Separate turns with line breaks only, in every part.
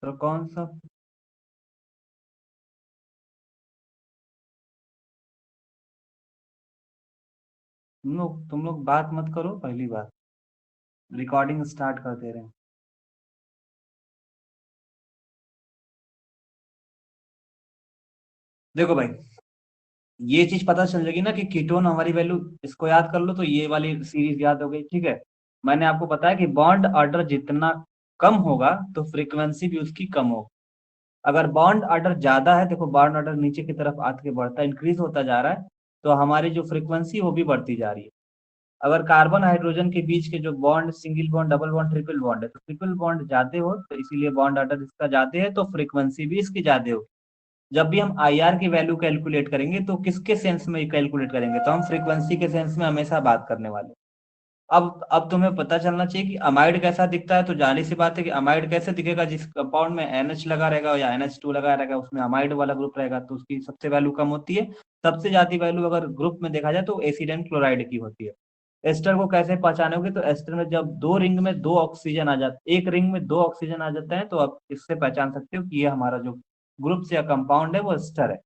तो कौन सा? तुम लोग बात मत करो, पहली बात। रिकॉर्डिंग स्टार्ट कर दे रहे हैं। देखो भाई, ये चीज पता चल जाएगी ना कि कीटोन हमारी वैल्यू, इसको याद कर लो तो ये वाली सीरीज याद हो गई, ठीक है। मैंने आपको बताया कि बॉन्ड ऑर्डर जितना कम होगा तो फ्रीक्वेंसी भी उसकी कम होगी। अगर बॉन्ड ऑर्डर ज्यादा है, देखो बॉन्ड ऑर्डर नीचे की तरफ आके बढ़ता इंक्रीज होता जा रहा है, तो हमारी जो फ्रीक्वेंसी वो भी बढ़ती जा रही है। अगर कार्बन हाइड्रोजन के बीच के जो bond, single bond, double bond, triple bond है, तो ट्रिपल बॉन्ड ज्यादा हो तो इसीलिए बॉन्ड ऑर्डर इसका ज्यादा है, तो फ्रीक्वेंसी भी इसकी ज्यादा होगी। जब भी हम आईआर की वैल्यू कैलकुलेट करेंगे तो किसके सेंस में कैलकुलेट करेंगे, तो हम फ्रीक्वेंसी के सेंस में हमेशा बात करने वाले। अब तुम्हें पता चलना चाहिए कि अमाइड कैसा दिखता है, तो जाहिर सी बात है कि अमाइड कैसे दिखेगा, जिस कंपाउंड में NH लगा रहेगा या NH2 लगा रहेगा उसमें अमाइड वाला ग्रुप रहेगा, तो उसकी सबसे वैल्यू कम होती है। सबसे ज्यादा वैल्यू अगर ग्रुप में देखा जाए तो एसिड एंड क्लोराइड की होती है। एस्टर को कैसे पहचानोगे, तो एस्टर में जब दो रिंग में दो ऑक्सीजन आ जाते, एक रिंग में दो ऑक्सीजन आ जाते हैं, तो आप इससे पहचान सकते हो कि ये हमारा जो ग्रुप या कंपाउंड है वो एस्टर है।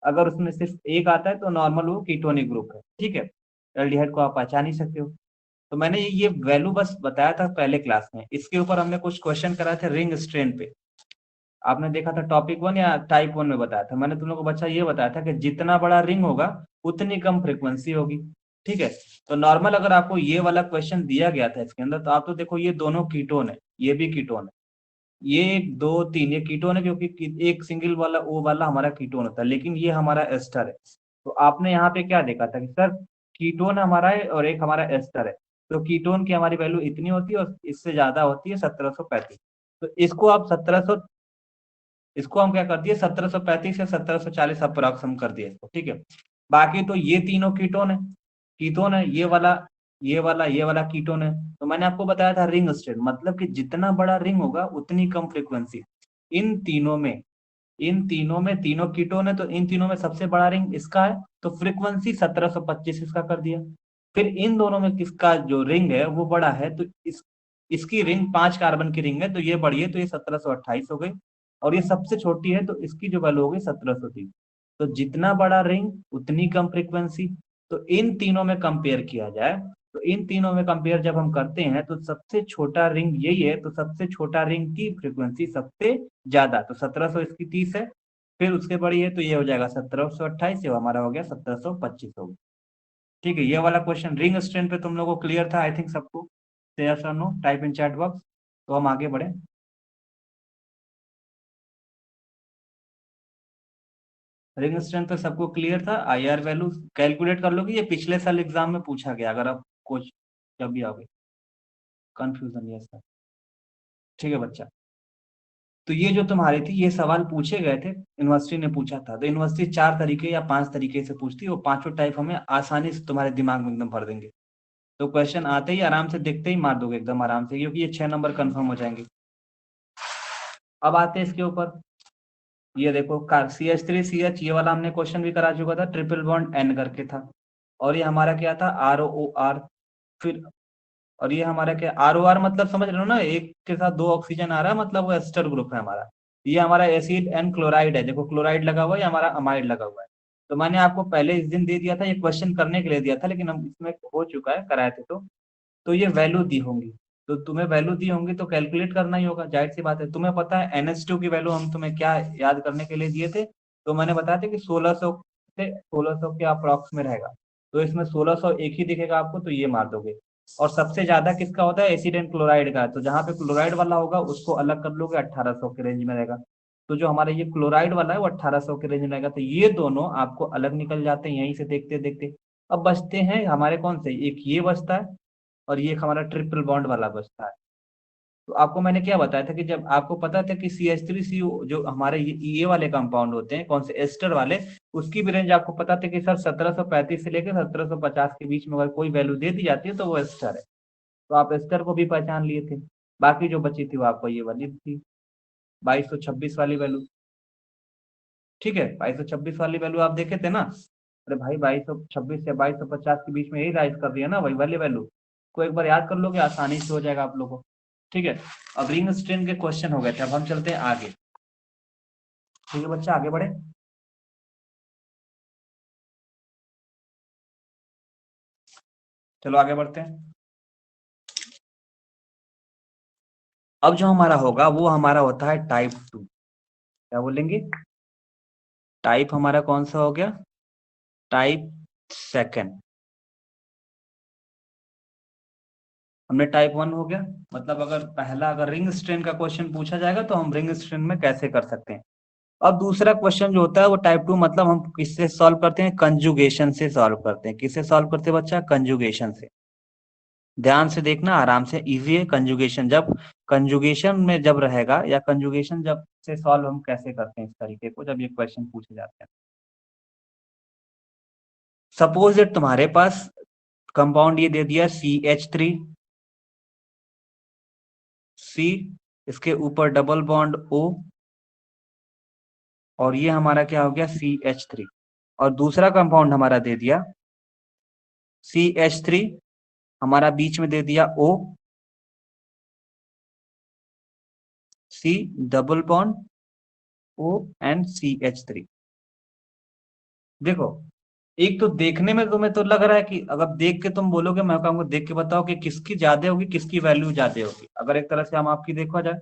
अगर उसमें सिर्फ एक आता है तो नॉर्मल वो कीटोनिक ग्रुप है, ठीक है। एल्डिहाइड को आप पहचान ही सकते हो। तो मैंने ये वैल्यू बस बताया था पहले क्लास में, इसके ऊपर हमने कुछ क्वेश्चन कराए थे रिंग स्ट्रेन पे। आपने देखा था टॉपिक 1 या टाइप 1 में बताया था, मैंने तुम लोगों को बच्चा ये बताया था कि जितना बड़ा रिंग होगा उतनी कम फ्रिक्वेंसी होगी, ठीक है। तो नॉर्मल अगर आपको ये वाला क्वेश्चन दिया गया था इसके अंदर, तो आप तो देखो ये दोनों कीटोन है, ये भी कीटोन है, ये एक दो तीन ये कीटोन है, क्योंकि एक सिंगल वाला ओ वाला हमारा कीटोन होता है, लेकिन ये हमारा एस्टर है। तो आपने यहाँ पे क्या देखा था कि सर कीटोन हमारा है और एक हमारा एस्टर है, तो कीटोन की हमारी वैल्यू इतनी होती है और इससे ज्यादा होती है 1735। तो इसको हम क्या कर दिए, 1735 या 1740 अप्रोक्स हम कर दिए इसको, ठीक है। बाकी तो ये तीनों कीटोन है, कीटोन है, ये वाला, ये वाला कीटोन है। तो मैंने आपको बताया था रिंग स्टेट मतलब कि जितना बड़ा रिंग होगा उतनी कम फ्रीक्वेंसी। इन तीनों में इन तीनों में तीनों कीटोन है, तो इन तीनों में सबसे बड़ा रिंग इसका है, तो फ्रीक्वेंसी 1725 इसका कर दिया। फिर इन दोनों में किसका जो रिंग है वो बड़ा है, तो इसकी रिंग 5 कार्बन की रिंग है, तो ये बड़ी है, तो ये 1728 हो गई। और ये सबसे छोटी है, तो इसकी जो वैल्यू होगी 1703। तो जितना बड़ा रिंग उतनी कम फ्रीक्वेंसी। तो इन तीनों में कंपेयर किया जाए, तो इन तीनों में कंपेयर जब हम करते हैं तो सबसे छोटा रिंग यही है, तो सबसे छोटा रिंग की फ्रीक्वेंसी सबसे ज्यादा, तो 1700 इसकी 30 है। फिर उसके बड़ी है तो ये हो जाएगा 1728, ये हमारा हो गया 1725 हो गया। ठीक है, ये वाला क्वेश्चन रिंग स्ट्रेंथ पे तुम लोगों को क्लियर था आई थिंक सबको। यस और no type in chat box. तो हम आगे बढ़े। रिंग स्ट्रेंथ पे सबको क्लियर था, आईआर वैल्यू कैलकुलेट कर लोगे, ये पिछले साल एग्जाम में पूछा गया, अगर आप कुछ जब भी आओगे। Confusion, yes sir. ठीक है बच्चा। तो ये जो तुम्हारी थी ये सवाल पूछे गए थे, यूनिवर्सिटी ने पूछा था, तो यूनिवर्सिटी 4 तरीके या 5 तरीके से पूछती है, वो पांचों टाइप हमें आसानी से तुम्हारे दिमाग में एकदम भर देंगे। तो क्वेश्चन आते ही आराम से देखते ही मार दोगे एकदम आराम से, क्योंकि ये 6 नंबर कंफर्म हो जाएंगे। अब आते हैं इसके ऊपर। ये देखो CH3CH, ये वाला हमने क्वेश्चन भी करा चुका था, ट्रिपल बॉन्ड N करके था। और ये हमारा क्या था, ROR। फिर और ये हमारा क्या, ROR मतलब समझ रहे हो ना, एक के साथ दो ऑक्सीजन आ रहा है, मतलब वो एस्टर ग्रुप है हमारा। ये हमारा एसिड एंड क्लोराइड है, देखो क्लोराइड लगा हुआ है, ये हमारा अमाइड लगा हुआ है। तो मैंने आपको पहले इस दिन दे दिया था, ये क्वेश्चन करने के लिए दिया था, लेकिन हम इसमें हो चुका है, कराए थे तो ये वैल्यू दी होंगी। तो तुम्हें वैल्यू दी होंगी तो कैलकुलेट करना ही होगा, जाहिर सी बात है। तुम्हें पता है NH2 की वैल्यू हम तुम्हें क्या याद करने के लिए दिए थे, तो मैंने बताया था कि 1600 से 1600 के अप्रॉक्स में रहेगा। तो इसमें 1600 एक ही दिखेगा आपको, तो ये मार दोगे। और सबसे ज्यादा किसका होता है, एसिड एंड क्लोराइड का, तो जहां पे क्लोराइड वाला होगा उसको अलग कर लोगे, 1800 के रेंज में रहेगा। तो जो हमारा ये क्लोराइड वाला है वो 1800 के रेंज में रहेगा, तो ये दोनों आपको अलग निकल जाते हैं यहीं से देखते देखते। अब बचते हैं हमारे कौन से, एक ये बचता है और ये एक हमारा ट्रिपल बॉन्ड वाला बचता है। तो आपको मैंने क्या बताया था कि जब आपको पता था कि CH3CO जो हमारे ये वाले कंपाउंड होते हैं, कौन से एस्टर वाले, उसकी भी रेंज आपको पता था कि सर 1735 से लेकर 1750 के बीच में अगर कोई वैल्यू दे दी जाती है तो वो एस्टर है। तो आप एस्टर को भी पहचान लिए थे। बाकी जो बची थी वो आपको ये वाली थी, 2226 वाली वैल्यू। ठीक है, 2226 वाली वैल्यू आप देखे थे ना। अरे भाई 2226 या 2250 के बीच में यही राइज कर रही है ना, वही वाली वैल्यू को एक बार याद कर लोगे आसानी से हो जाएगा आप लोगों को। ठीक है, अब रिंग स्ट्रेन के क्वेश्चन हो गए थे, अब हम चलते हैं आगे। ठीक है बच्चा, आगे बढ़े। चलो आगे बढ़ते हैं। अब जो हमारा होगा वो हमारा होता है टाइप 2। क्या बोलेंगे? टाइप हमारा कौन सा हो गया? Type second. हमने टाइप 1 हो गया। मतलब अगर पहला अगर रिंग स्ट्रेन का क्वेश्चन पूछा जाएगा तो हम रिंग स्ट्रेन में कैसे कर सकते हैं। अब दूसरा क्वेश्चन जो होता है वो टाइप 2, मतलब हम किससे सॉल्व करते हैं? कंजुगेशन से सॉल्व करते हैं। किससे सॉल्व करते हैं बच्चा? कंजुगेशन से। ध्यान से देखना, आराम से, इजी है कंजुगेशन। जब कंजुगेशन में जब रहेगा, या कंजुगेशन जब से सॉल्व हम कैसे करते हैं इस तरीके को, जब ये क्वेश्चन पूछे जाते हैं। सपोज दैट तुम्हारे पास कंपाउंड ये दे दिया CH3, C, इसके ऊपर डबल बॉन्ड O, और ये हमारा क्या हो गया? CH3। और दूसरा कंपाउंड हमारा दे दिया CH3, हमारा बीच में दे दिया O, C, double bond O and CH3। देखो, एक तो देखने में तुम्हें तो लग रहा है कि अगर देख के तुम बोलोगे, मैं कहूंगा देख के बताओ कि किसकी ज्यादा होगी, किसकी वैल्यू ज्यादा होगी। अगर एक तरह से हम आपकी देखा जाए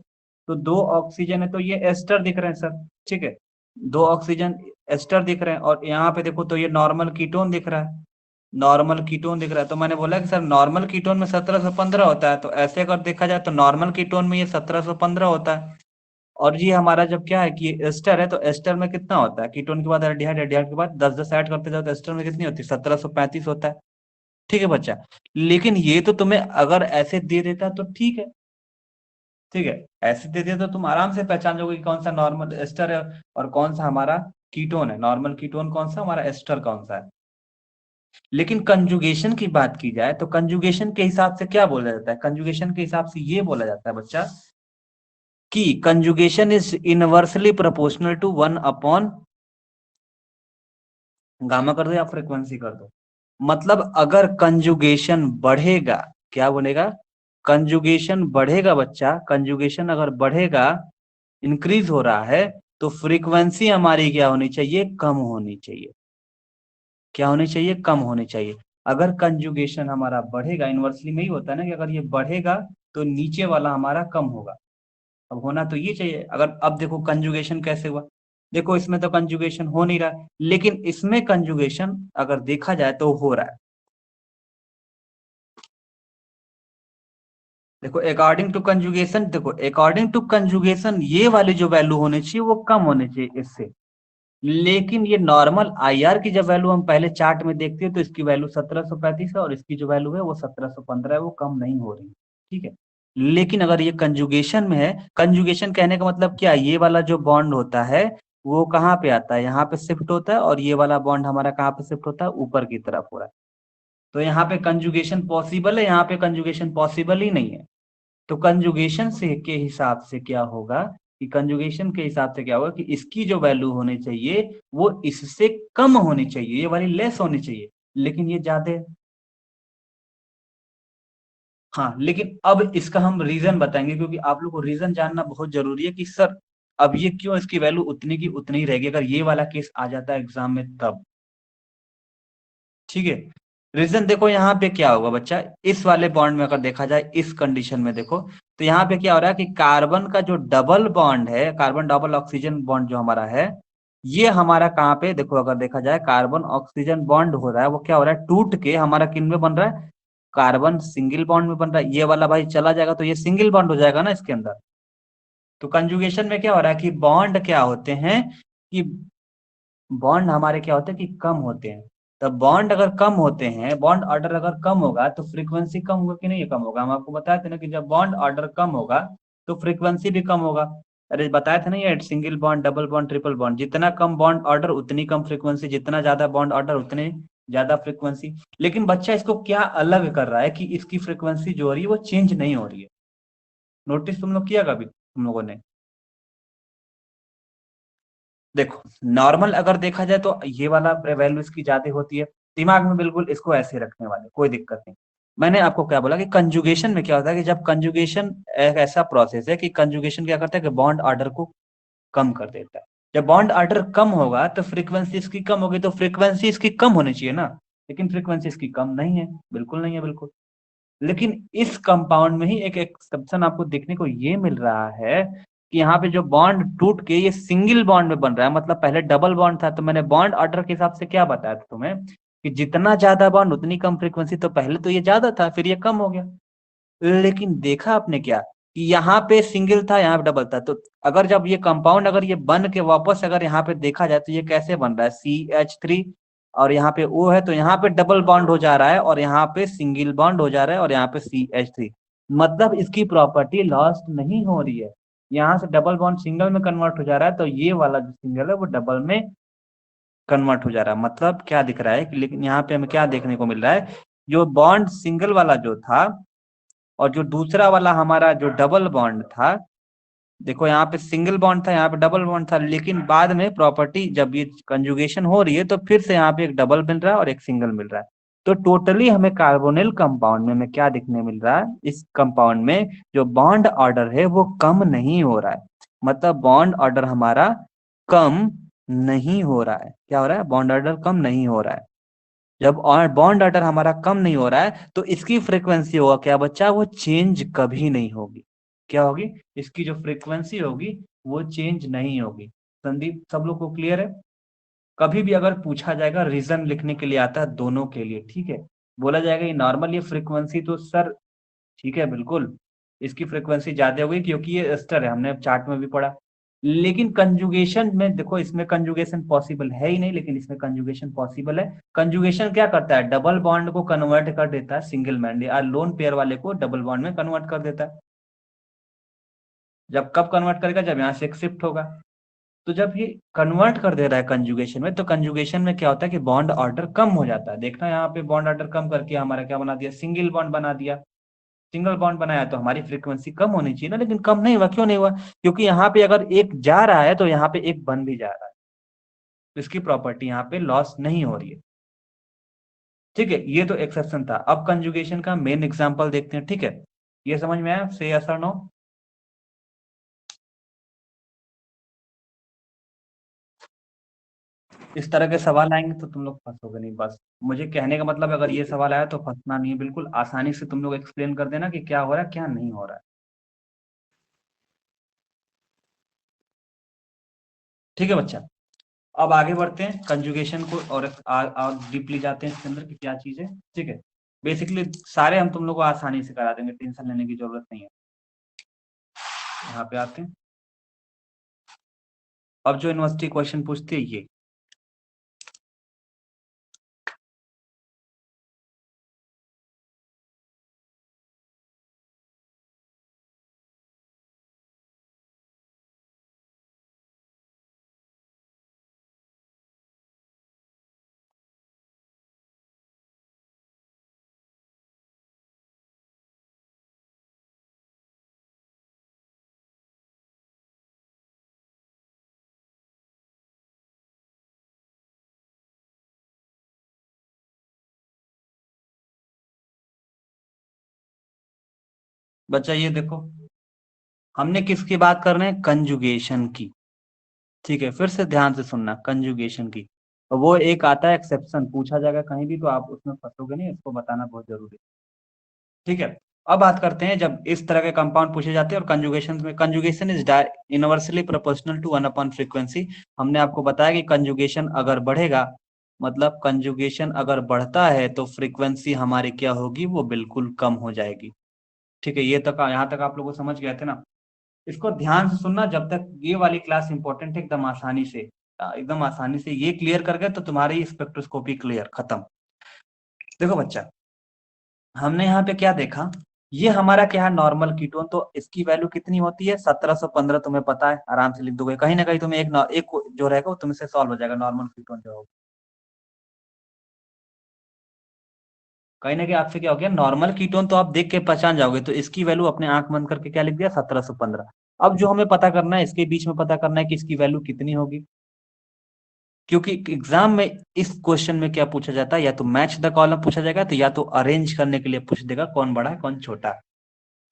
तो दो ऑक्सीजन है तो ये एस्टर दिख रहे हैं सर। ठीक है, दो ऑक्सीजन एस्टर दिख रहे हैं, और यहाँ पे देखो तो ये नॉर्मल कीटोन दिख रहा है। नॉर्मल कीटोन दिख रहा है, तो मैंने बोला कि सर नॉर्मल कीटोन में 1715 होता है, तो ऐसे अगर देखा जाए तो नॉर्मल कीटोन में ये 1715 होता है। और ये हमारा जब क्या है कि एस्टर है, तो एस्टर में कितना होता है? कीटोन के बाद एल्डिहाइड, एल्डिहाइड के बाद 10 10 ऐड करते जाओ तो एस्टर में कितनी होती है? 1735 होता है। ठीक है बच्चा, लेकिन ये तो तुम्हें अगर ऐसे दे देता तो ठीक है। ठीक है, ऐसे दे दिया तो तुम आराम से पहचान जाओगे कि कौन सा नॉर्मल एस्टर है और कौन सा हमारा कीटोन है। नॉर्मल कीटोन कौन सा, हमारा एस्टर कौन सा है। लेकिन कंजुगेशन की बात की जाए तो कंजुगेशन के हिसाब से क्या बोला जाता है? कंजुगेशन के हिसाब से ये बोला जाता है बच्चा कि conjugation is inversely proportional to 1 gamma कर दो या फ्रीक्वेंसी कर दो। मतलब अगर कंजुगेशन बढ़ेगा, क्या बनेगा? कंजुगेशन बढ़ेगा बच्चा, कंजुगेशन अगर बढ़ेगा, इंक्रीज हो रहा है, तो फ्रीक्वेंसी हमारी क्या होनी चाहिए? कम होनी चाहिए। क्या होनी चाहिए? कम होनी चाहिए। अगर कंजुगेशन हमारा बढ़ेगा, इनवर्सली में ही होता है ना कि अगर ये बढ़ेगा तो नीचे वाला हमारा कम होगा। अब होना तो ये चाहिए। अगर अब देखो कंजुगेशन कैसे हुआ, देखो इसमें तो कंजुगेशन हो नहीं रहा, लेकिन इसमें कंजुगेशन अगर देखा जाए तो हो रहा है। देखो अकॉर्डिंग टू कंजुगेशन, देखो अकॉर्डिंग टू कंजुगेशन ये वाली जो वैल्यू होनी चाहिए वो कम होनी चाहिए इससे। लेकिन ये नॉर्मल आईआर की जब वैल्यू हम पहले चार्ट में देखते हैं तो इसकी वैल्यू 1735 है, और इसकी जो वैल्यू है वो 1715 है, वो कम नहीं हो रही। ठीक है, लेकिन अगर ये कंजुगेशन में है, कंजुगेशन कहने का मतलब क्या? ये वाला जो बॉन्ड होता है वो कहाँ पे आता है? यहाँ पे शिफ्ट होता है, और ये वाला बॉन्ड हमारा कहाँ पे शिफ्ट होता है? ऊपर की तरफ हो रहा है। तो यहाँ पे कंजुगेशन पॉसिबल है, यहाँ पे कंजुगेशन पॉसिबल ही नहीं है। तो कंजुगेशन से के हिसाब से क्या होगा कि कंजुगेशन के हिसाब से क्या होगा कि इसकी जो वैल्यू होनी चाहिए वो इससे कम होनी चाहिए, ये वाली लेस होनी चाहिए, लेकिन ये ज्यादा है। हाँ, लेकिन अब इसका हम रीजन बताएंगे, क्योंकि आप लोग को रीजन जानना बहुत जरूरी है कि सर अब ये क्यों इसकी वैल्यू उतनी की उतनी ही रहेगी अगर ये वाला केस आ जाता है एग्जाम में तब। ठीक है, रीजन देखो यहाँ पे क्या होगा बच्चा, इस वाले बॉन्ड में अगर देखा जाए इस कंडीशन में देखो, तो यहाँ पे क्या हो रहा है कि कार्बन का जो डबल बॉन्ड है, कार्बन डबल ऑक्सीजन बॉन्ड जो हमारा है, ये हमारा कहाँ पे देखो अगर देखा जाए कार्बन ऑक्सीजन बॉन्ड हो रहा है, वो क्या हो रहा है? टूट के हमारा किन में बन रहा है? कार्बन सिंगल बॉन्ड में बन रहा है। ये वाला भाई चला जाएगा तो ये सिंगल बॉन्ड हो जाएगा ना इसके अंदर। तो कंजुगेशन में क्या हो रहा है कि बॉन्ड क्या होते हैं कि बॉन्ड हमारे क्या होते हैं कि कम होते हैं। तो बॉन्ड अगर कम होते हैं, बॉन्ड ऑर्डर अगर कम होगा तो फ्रीक्वेंसी कम होगा कि नहीं? कम होगा। हम आपको बताए थे ना कि जब बॉन्ड ऑर्डर कम होगा तो फ्रीक्वेंसी भी कम होगा। अरे बताए थे ना ये single bond, double bond, triple bond, जितना कम बॉन्ड ऑर्डर उतनी कम फ्रीक्वेंसी, जितना ज्यादा बॉन्ड ऑर्डर उतने ज्यादा फ्रीक्वेंसी। लेकिन बच्चा इसको क्या अलग कर रहा है कि इसकी फ्रीक्वेंसी जो हो रही है वो चेंज नहीं हो रही है। नोटिस तुम लोग किया कभी तुम लोगों ने? देखो नॉर्मल अगर देखा जाए तो ये वाला वैल्यू इसकी ज्यादा होती है। दिमाग में बिल्कुल इसको ऐसे रखने वाले, कोई दिक्कत नहीं। मैंने आपको क्या बोला कि कंजुगेशन में क्या होता है कि जब कंजुगेशन एक ऐसा प्रोसेस है कि कंजुगेशन क्या करता है कि बॉन्ड ऑर्डर को कम कर देता है। जब बॉन्ड ऑर्डर कम होगा तो फ्रीक्वेंसी इसकी कम होगी, तो फ्रीक्वेंसी इसकी कम होनी चाहिए ना, लेकिन फ्रीक्वेंसी इसकी कम नहीं है, बिल्कुल नहीं है, बिल्कुल। लेकिन इस कंपाउंड में ही एक एक्सेप्शन आपको देखने को ये मिल रहा है कि यहाँ पे जो बॉन्ड टूट के ये सिंगल बॉन्ड में बन रहा है, मतलब पहले डबल बॉन्ड था, तो मैंने बॉन्ड ऑर्डर के हिसाब से क्या बताया था तुम्हें कि जितना ज्यादा बॉन्ड उतनी कम फ्रीक्वेंसी, तो पहले तो ये ज्यादा था फिर ये कम हो गया। लेकिन देखा आपने क्या कि यहाँ पे सिंगल था यहाँ पे डबल था, तो अगर जब ये कंपाउंड अगर ये बन के वापस अगर यहाँ पे देखा जाए तो ये कैसे बन रहा है, CH3 और यहाँ पे O है, तो यहाँ पे डबल बॉन्ड हो जा रहा है और यहाँ पे सिंगल बॉन्ड हो जा रहा है और यहाँ पे CH3, मतलब इसकी प्रॉपर्टी लॉस्ट नहीं हो रही है। यहाँ से डबल बॉन्ड सिंगल में कन्वर्ट हो जा रहा है, तो ये वाला जो सिंगल है वो डबल में कन्वर्ट हो जा रहा है। मतलब क्या दिख रहा है कि, लेकिन यहाँ पे हमें क्या देखने को मिल रहा है, जो बॉन्ड सिंगल वाला जो था और जो दूसरा वाला हमारा जो डबल बॉन्ड था, देखो यहाँ पे सिंगल बॉन्ड था यहाँ पे डबल बॉन्ड था, लेकिन बाद में प्रॉपर्टी जब ये कंजुगेशन हो रही है तो फिर से यहाँ पे एक डबल मिल रहा है और एक सिंगल मिल रहा है। तो टोटली हमें कार्बोनिल कंपाउंड में हमें क्या दिखने मिल रहा है, इस कंपाउंड में जो बॉन्ड ऑर्डर है वो कम नहीं हो रहा है, मतलब बॉन्ड ऑर्डर हमारा कम नहीं हो रहा है। क्या हो रहा है, बॉन्ड ऑर्डर कम नहीं हो रहा है। जब और बॉन्ड ऑर्डर हमारा कम नहीं हो रहा है तो इसकी फ्रीक्वेंसी होगा क्या बच्चा, वो चेंज कभी नहीं होगी। क्या होगी, इसकी जो फ्रीक्वेंसी होगी वो चेंज नहीं होगी। संदीप, सब लोग को क्लियर है? कभी भी अगर पूछा जाएगा रीजन लिखने के लिए आता है दोनों के लिए, ठीक है। बोला जाएगा ये नॉर्मल ये फ्रीक्वेंसी तो सर ठीक है बिल्कुल, इसकी फ्रीक्वेंसी ज्यादा होगी क्योंकि ये एस्टर है, हमने चार्ट में भी पढ़ा। लेकिन कंजुगेशन में देखो, इसमें कंजुगेशन पॉसिबल है ही नहीं, लेकिन इसमें कंजुगेशन पॉसिबल है। कंजुगेशन क्या करता है, डबल बॉन्ड को कन्वर्ट कर देता है सिंगल बॉन्ड, या लोन पेयर वाले को डबल बॉन्ड में कन्वर्ट कर देता है। जब कब कन्वर्ट करेगा, जब यहाँ से एक शिफ्ट होगा। तो जब ये कन्वर्ट कर दे रहा है कंजुगेशन में, तो कंजुगेशन में क्या होता है कि बॉन्ड ऑर्डर कम हो जाता है। देखना यहाँ पे बॉन्ड ऑर्डर कम करके हमारा क्या बना दिया, सिंगल बॉन्ड बना दिया। सिंगल बॉन्ड बनाया तो हमारी फ्रीक्वेंसी कम होनी चाहिए ना, लेकिन कम नहीं हुआ। क्यों नहीं हुआ, क्योंकि यहाँ पे अगर एक जा रहा है तो यहाँ पे एक बन भी जा रहा है, तो इसकी प्रॉपर्टी यहाँ पे लॉस नहीं हो रही है। ठीक है, ये तो एक्सेप्शन था। अब कंजुगेशन का मेन एग्जांपल देखते हैं, ठीक है। ये समझ में आया, से यस और नो? इस तरह के सवाल आएंगे तो तुम लोग फंसोगे नहीं, बस मुझे कहने का मतलब अगर ये सवाल आया तो फंसना नहीं है, बिल्कुल आसानी से तुम लोग एक्सप्लेन कर देना कि क्या हो रहा है क्या नहीं हो रहा है। ठीक है बच्चा, अब आगे बढ़ते हैं कंजुगेशन को और डीपली जाते हैं इसके अंदर कि क्या चीज है। ठीक है, बेसिकली सारे हम तुम लोग को आसानी से करा देंगे, टेंशन लेने की जरूरत नहीं है। यहाँ पे आते हैं, अब जो यूनिवर्सिटी क्वेश्चन पूछती है ये, बच्चा ये देखो, हमने किसकी बात कर रहे हैं, कंजुगेशन की। ठीक है, फिर से ध्यान से सुनना, कंजुगेशन की। और वो एक आता है एक्सेप्शन, पूछा जाएगा कहीं भी तो आप उसमें फंसोगे नहीं, इसको बताना बहुत जरूरी है। ठीक है, अब बात करते हैं जब इस तरह के कंपाउंड पूछे जाते हैं और कंजुगेशन में, conjugation is inversely proportional to 1/फ्रीक्वेंसी। हमने आपको बताया कि कंजुगेशन अगर बढ़ेगा, मतलब कंजुगेशन अगर बढ़ता है तो फ्रीक्वेंसी हमारी क्या होगी, वो बिल्कुल कम हो जाएगी। ठीक है, ये तक यहाँ तक आप लोग को समझ गए थे ना? इसको ध्यान से सुनना, जब तक ये वाली क्लास इंपॉर्टेंट है, एकदम आसानी से, एकदम आसानी से ये क्लियर कर गए तो तुम्हारी स्पेक्ट्रोस्कोपी क्लियर, खत्म। देखो बच्चा, हमने यहाँ पे क्या देखा, ये हमारा क्या है, नॉर्मल कीटोन, तो इसकी वैल्यू कितनी होती है, 1715, तुम्हें पता है, आराम से लिख दोगे, कहीं ना कहीं तुम्हें एक जो रहेगा वो तुमसे सॉल्व हो जाएगा, नॉर्मल कीटोन जो होगा। कहीं ना कहीं आपसे क्या हो गया, नॉर्मल कीटोन तो आप देख के पहचान जाओगे, तो इसकी वैल्यू अपने आंख बंद करके क्या लिख दिया, 1715। अब जो हमें पता करना है, इसके बीच में पता करना है कि इसकी वैल्यू कितनी होगी। क्योंकि एग्जाम में इस क्वेश्चन में क्या पूछा जाता है, या तो मैच द कॉलम पूछा जाएगा, तो या तो अरेंज करने के लिए पूछ देगा कौन बड़ा है कौन छोटा है,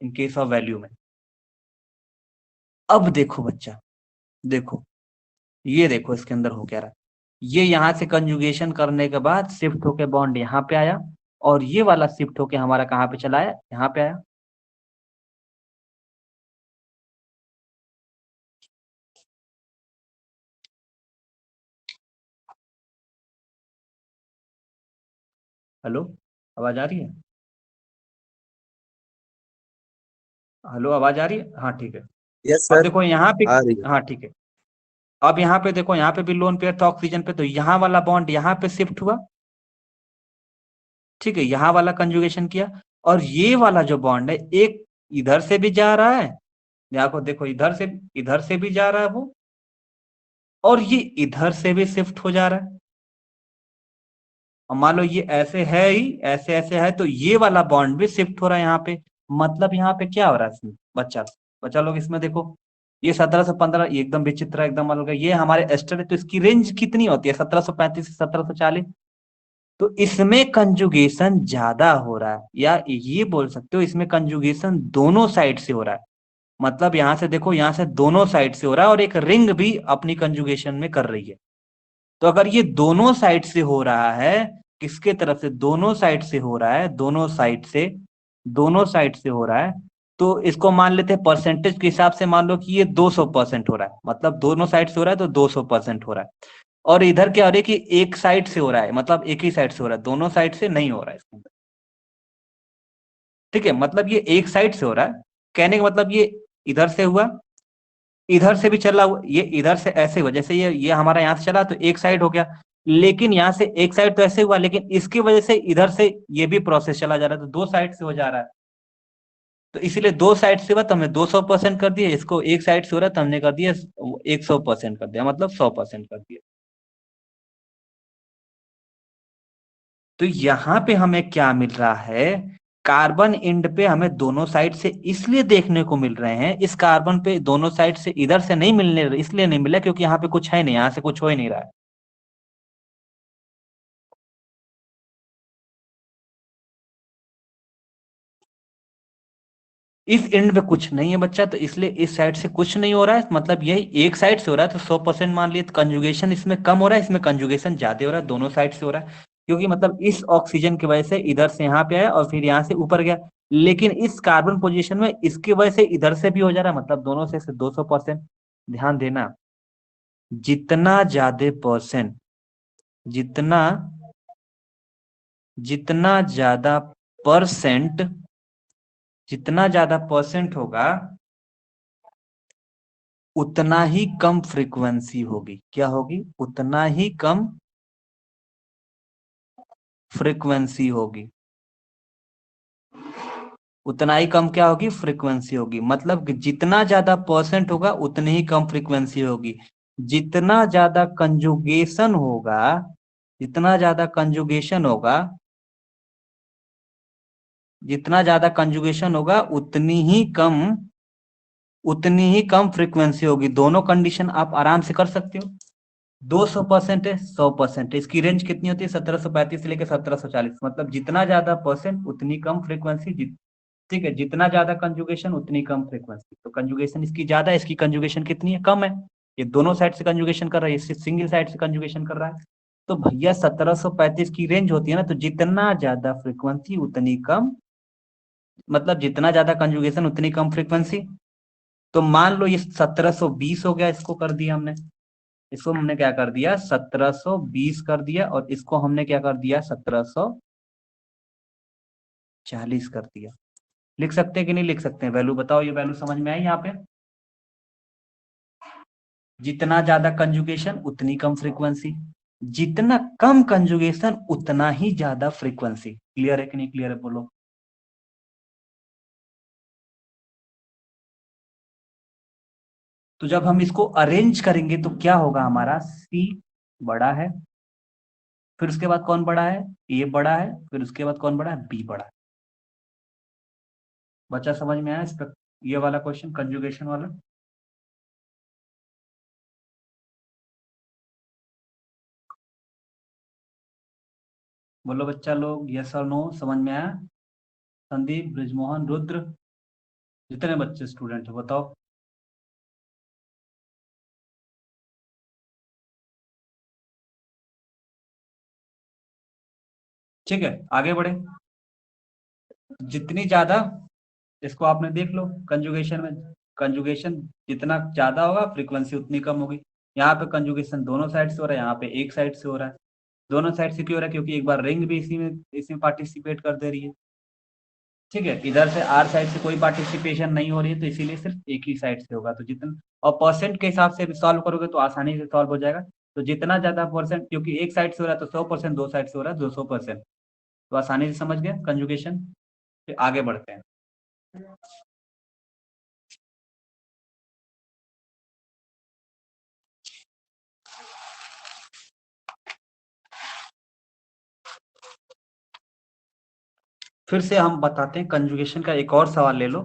इन केस ऑफ वैल्यू में। अब देखो बच्चा, देखो ये देखो इसके अंदर हो क्या रहा है। ये यहां से कंजुगेशन करने के बाद शिफ्ट होके बॉन्ड यहाँ पे आया, और ये वाला शिफ्ट होके हमारा कहाँ पे चला आया, यहाँ पे आया। हेलो, आवाज आ रही है? हेलो, आवाज आ रही है? हाँ ठीक है।
यस
अब
सर।
देखो यहाँ पे,
आ रही है।
हाँ ठीक है। अब यहाँ पे देखो, यहाँ पे भी लोन पेयर था ऑक्सीजन पे, तो यहाँ वाला बॉन्ड यहाँ पे शिफ्ट हुआ, ठीक है, यहाँ वाला कंजुगेशन किया। और ये वाला जो बॉन्ड है, एक इधर से भी जा रहा है, देखो देखो इधर से भी जा रहा है वो, और ये इधर से भी शिफ्ट हो जा रहा है। और मान लो ये ऐसे है ही, ऐसे ऐसे है, तो ये वाला बॉन्ड भी शिफ्ट हो रहा है यहाँ पे। मतलब यहाँ पे क्या हो रहा है इसमें बच्चा, बच्चा लोग इसमें देखो, ये 1715, ये एकदम विचित्र है, एकदम अलग है। ये हमारे एस्टर है, तो इसकी रेंज कितनी होती है, 1735 से 1740। तो इसमें कंजुगेशन ज्यादा हो रहा है, या ये बोल सकते हो इसमें कंजुगेशन दोनों साइड से हो रहा है। मतलब यहां से देखो, यहां से दोनों साइड से हो रहा है, और एक रिंग भी अपनी कंजुगेशन में कर रही है। तो अगर ये दोनों साइड से हो रहा है, किसके तरफ से, दोनों साइड से हो रहा है, दोनों साइड से, दोनों साइड से हो रहा है, तो इसको मान लेते हैं परसेंटेज के हिसाब से, मान लो कि ये 200% हो रहा है, मतलब दोनों साइड से हो रहा है तो 200% हो रहा है। और इधर क्या हो रहा है कि एक साइड से हो रहा है, मतलब एक ही साइड से हो रहा है, दोनों साइड से नहीं हो रहा है इसके अंदर। ठीक है, मतलब ये एक साइड से हो रहा है, कहने का मतलब ये इधर से हुआ, इधर से भी चला हुआ, ये इधर से ऐसे हुआ, जैसे ये हमारा यहाँ से चला तो एक साइड हो गया, लेकिन यहाँ से एक साइड तो ऐसे हुआ, लेकिन इसकी वजह से इधर से ये भी प्रोसेस चला जा रहा है, तो दो साइड से हो जा रहा है। तो इसीलिए दो साइड से हुआ तो हमने 200% कर दिया, इसको एक साइड से हो रहा है तो हमने कर दिया 100% कर दिया, मतलब 100% कर दिया। तो यहाँ पे हमें क्या मिल रहा है, कार्बन एंड पे हमें दोनों साइड से इसलिए देखने को मिल रहे हैं, इस कार्बन पे दोनों साइड से इधर से नहीं मिलने, इसलिए नहीं मिला क्योंकि यहाँ पे कुछ है नहीं, यहाँ से कुछ हो ही नहीं रहा है। इस एंड पे कुछ नहीं है बच्चा, तो इसलिए इस साइड से कुछ नहीं हो रहा है, मतलब यही एक साइड से हो रहा है, तो 100% मान लिए, तो कंजुगेशन इसमें कम हो रहा है, इसमें कंजुगेशन ज्यादा हो रहा है, दोनों साइड से हो रहा है। क्योंकि मतलब इस ऑक्सीजन की वजह से इधर से यहाँ पे आया और फिर यहाँ से ऊपर गया, लेकिन इस कार्बन पोजीशन में इसकी वजह से इधर से भी हो जा रहा है, मतलब दोनों से 200%। ध्यान देना, जितना ज्यादा परसेंट, जितना जितना ज्यादा परसेंट, जितना ज्यादा परसेंट होगा, उतना ही कम फ्रीक्वेंसी होगी। क्या होगी, उतना ही कम फ्रीक्वेंसी होगी, उतना ही कम क्या होगी, फ्रीक्वेंसी होगी। मतलब कि जितना ज्यादा परसेंट होगा उतनी ही कम फ्रीक्वेंसी होगी। जितना ज्यादा कंजुगेशन होगा, जितना ज्यादा कंजुगेशन होगा, जितना ज्यादा कंजुगेशन होगा उतनी ही कम फ्रीक्वेंसी होगी। दोनों कंडीशन आप आराम से कर सकते हो। 200% है, 100% है, इसकी रेंज कितनी होती है, 1735 से लेकर 1740, मतलब जितना ज्यादा परसेंट उतनी कम फ्रीक्वेंसी, ठीक है, जितना ज्यादा कंजुगेशन उतनी कम फ्रीक्वेंसी। तो कंजुगेशन इसकी ज्यादा है, इसकी कंजुगेशन कितनी है, कम है। ये दोनों साइड से कंजुगेशन कर रहा है, ये सिंगल साइड से कंजुगेशन कर रहा है। तो भैया 1735 की रेंज होती है ना, तो जितना ज्यादा फ्रीक्वेंसी उतनी कम, मतलब जितना ज्यादा कंजुगेशन उतनी कम फ्रीक्वेंसी। तो मान लो ये 1720 हो गया, इसको कर दिया हमने, इसको हमने क्या कर दिया, 1720 कर दिया, और इसको हमने क्या कर दिया, 1740 कर दिया। लिख सकते हैं कि नहीं लिख सकते हैं, वैल्यू बताओ, ये वैल्यू समझ में आई यहाँ पे? जितना ज्यादा कंजुगेशन उतनी कम फ्रीक्वेंसी, जितना कम कंजुगेशन उतना ही ज्यादा फ्रीक्वेंसी। क्लियर है कि नहीं क्लियर है, बोलो। तो जब हम इसको अरेंज करेंगे तो क्या होगा, हमारा सी बड़ा है, फिर उसके बाद कौन बड़ा है, ए बड़ा है, फिर उसके बाद कौन बड़ा है, बी बड़ा है। बच्चा समझ में आया इसका, ये वाला क्वेश्चन कंजुगेशन वाला? बोलो बच्चा लोग, यस और नो, समझ में आया? संदीप, ब्रिजमोहन, रुद्र, जितने बच्चे स्टूडेंट हैं बताओ। ठीक है, आगे बढ़े। जितनी ज्यादा, इसको आपने देख लो कंजुगेशन में, कंजुगेशन जितना ज्यादा होगा फ्रीक्वेंसी उतनी कम होगी। यहाँ पे कंजुगेशन दोनों साइड से हो रहा है, यहाँ पे एक साइड से हो रहा है। दोनों साइड से क्यों हो रहा है? क्योंकि एक बार रिंग भी इसी में पार्टिसिपेट कर दे रही है। ठीक है, इधर से आर साइड से कोई पार्टिसिपेशन नहीं हो रही है, तो इसीलिए सिर्फ एक ही साइड से होगा। तो जितना, और परसेंट के हिसाब से भी सॉल्व करोगे तो आसानी से सॉल्व हो जाएगा। तो जितना ज्यादा परसेंट, क्योंकि एक साइड से हो रहा है तो 100%, दो साइड से हो रहा है 200%। तो आसानी से समझ गए कंजुगेशन। फिर आगे बढ़ते हैं। फिर से हम बताते हैं, कंजुगेशन का एक और सवाल ले लो।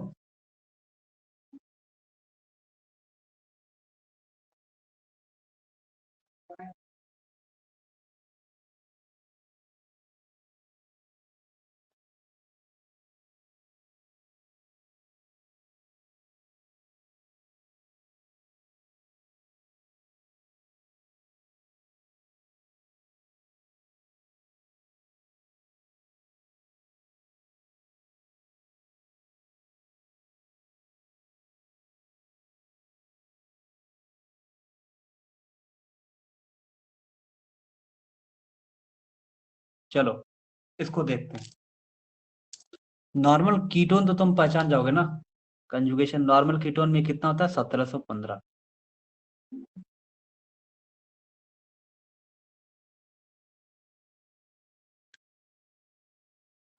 चलो इसको देखते हैं। नॉर्मल कीटोन तो तुम पहचान जाओगे ना। कंजुगेशन नॉर्मल कीटोन में कितना होता है? 1715।